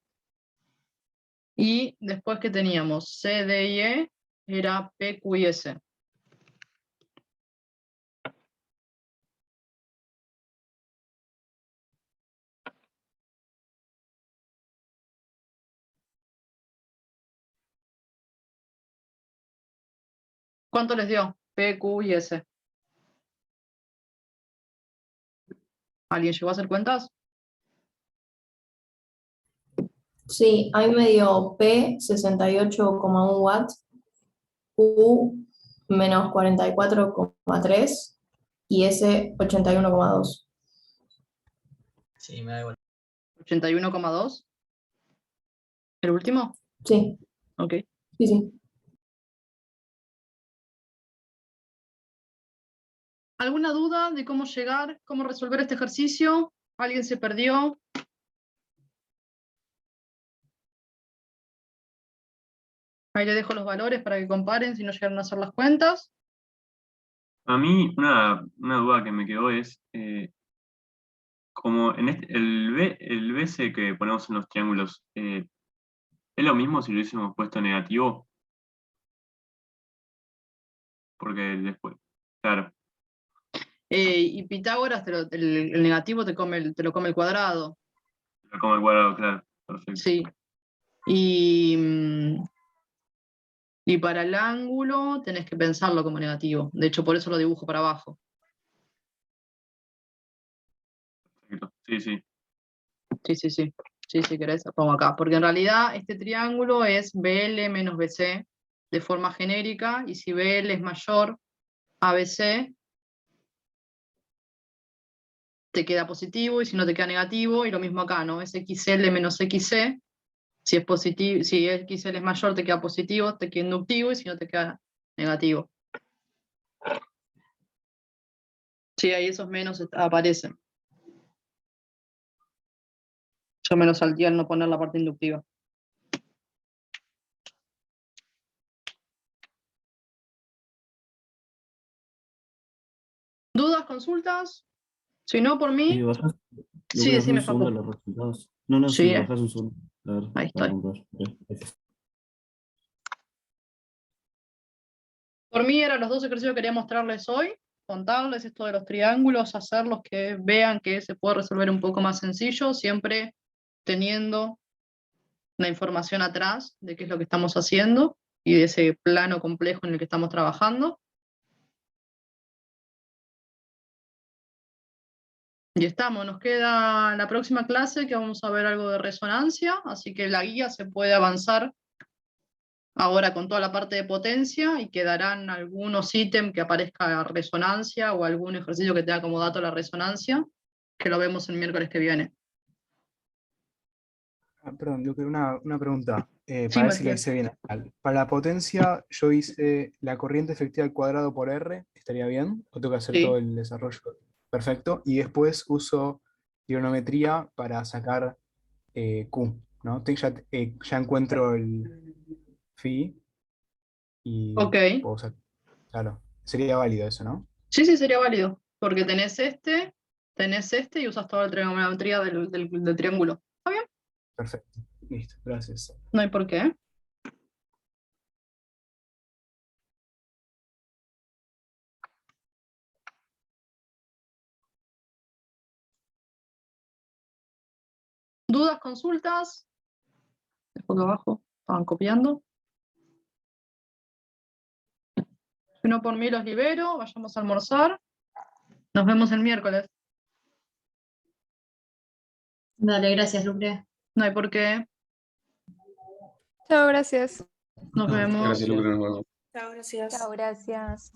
Y después que teníamos C, D y E, era P, Q y S. ¿Cuánto les dio? P, Q y S. ¿Alguien llegó a hacer cuentas? Sí, a mí me dio P 68,1 watts, Q menos 44,3 y S 81,2. Sí, me da igual. 81,2. ¿El último? Sí, Ok. sí, sí. ¿Alguna duda de cómo llegar, cómo resolver este ejercicio? ¿Alguien se perdió? Ahí le dejo los valores para que comparen si no llegaron a hacer las cuentas. A mí una duda que me quedó es, como en el BC que ponemos en los triángulos, ¿es lo mismo si lo hubiésemos puesto negativo? Porque después, claro, Y Pitágoras, el negativo te lo come el cuadrado. como el cuadrado, claro, perfecto. Sí. Y para el ángulo tenés que pensarlo como negativo. De hecho, por eso lo dibujo para abajo. Perfecto. Sí, sí. Sí, sí, sí. Sí, si querés, lo pongo acá. Porque en realidad este triángulo es BL menos BC de forma genérica. Y si BL es mayor a BC, te queda positivo. Y si no, te queda negativo. Y lo mismo acá, ¿no? Es XL menos XC. Si es positivo, si XL es mayor, te queda positivo, te queda inductivo. Y si no, te queda negativo. Sí, ahí esos menos aparecen. Yo me lo salté al no poner la parte inductiva. ¿Dudas, consultas? Si no, por Y mí. bajás, ¿lo Sí, voy a bajar decime, un segundo Facu. los resultados? No, no, Sí, sí, bajás un segundo. A ver, ahí para estoy. comprar. Gracias. Por mí eran los dos ejercicios que quería mostrarles hoy. Contarles esto de los triángulos, hacerlos que vean que se puede resolver un poco más sencillo, siempre teniendo la información atrás de qué es lo que estamos haciendo y de ese plano complejo en el que estamos trabajando. Y estamos, nos queda la próxima clase que vamos a ver algo de resonancia, así que la guía se puede avanzar ahora con toda la parte de potencia y quedarán algunos ítems que aparezca resonancia o algún ejercicio que tenga como dato la resonancia, que lo vemos el miércoles que viene. Perdón, Luque, una pregunta, Sí, para ver si lo Matías. hice bien. Para la potencia, yo hice la corriente efectiva al cuadrado por R, ¿estaría bien? ¿O tengo que hacer todo Sí. el desarrollo? Perfecto. Y después uso trigonometría para sacar Q, ¿no? Ya encuentro el phi y Ok. puedo sacar. Claro, sería válido eso, ¿no? Sí, sí, sería válido, porque tenés este y usas toda la trigonometría del triángulo. ¿Está bien? Perfecto. Listo, gracias. No hay por qué. ¿Dudas, consultas? Dejo que abajo, estaban copiando. Si no, por mí los libero, vayamos a almorzar. Nos vemos el miércoles. Dale, gracias, Lucre. No hay por qué. Chao, gracias. Nos vemos. Gracias, Lucre, nos vemos. Chao, gracias. Chao, gracias.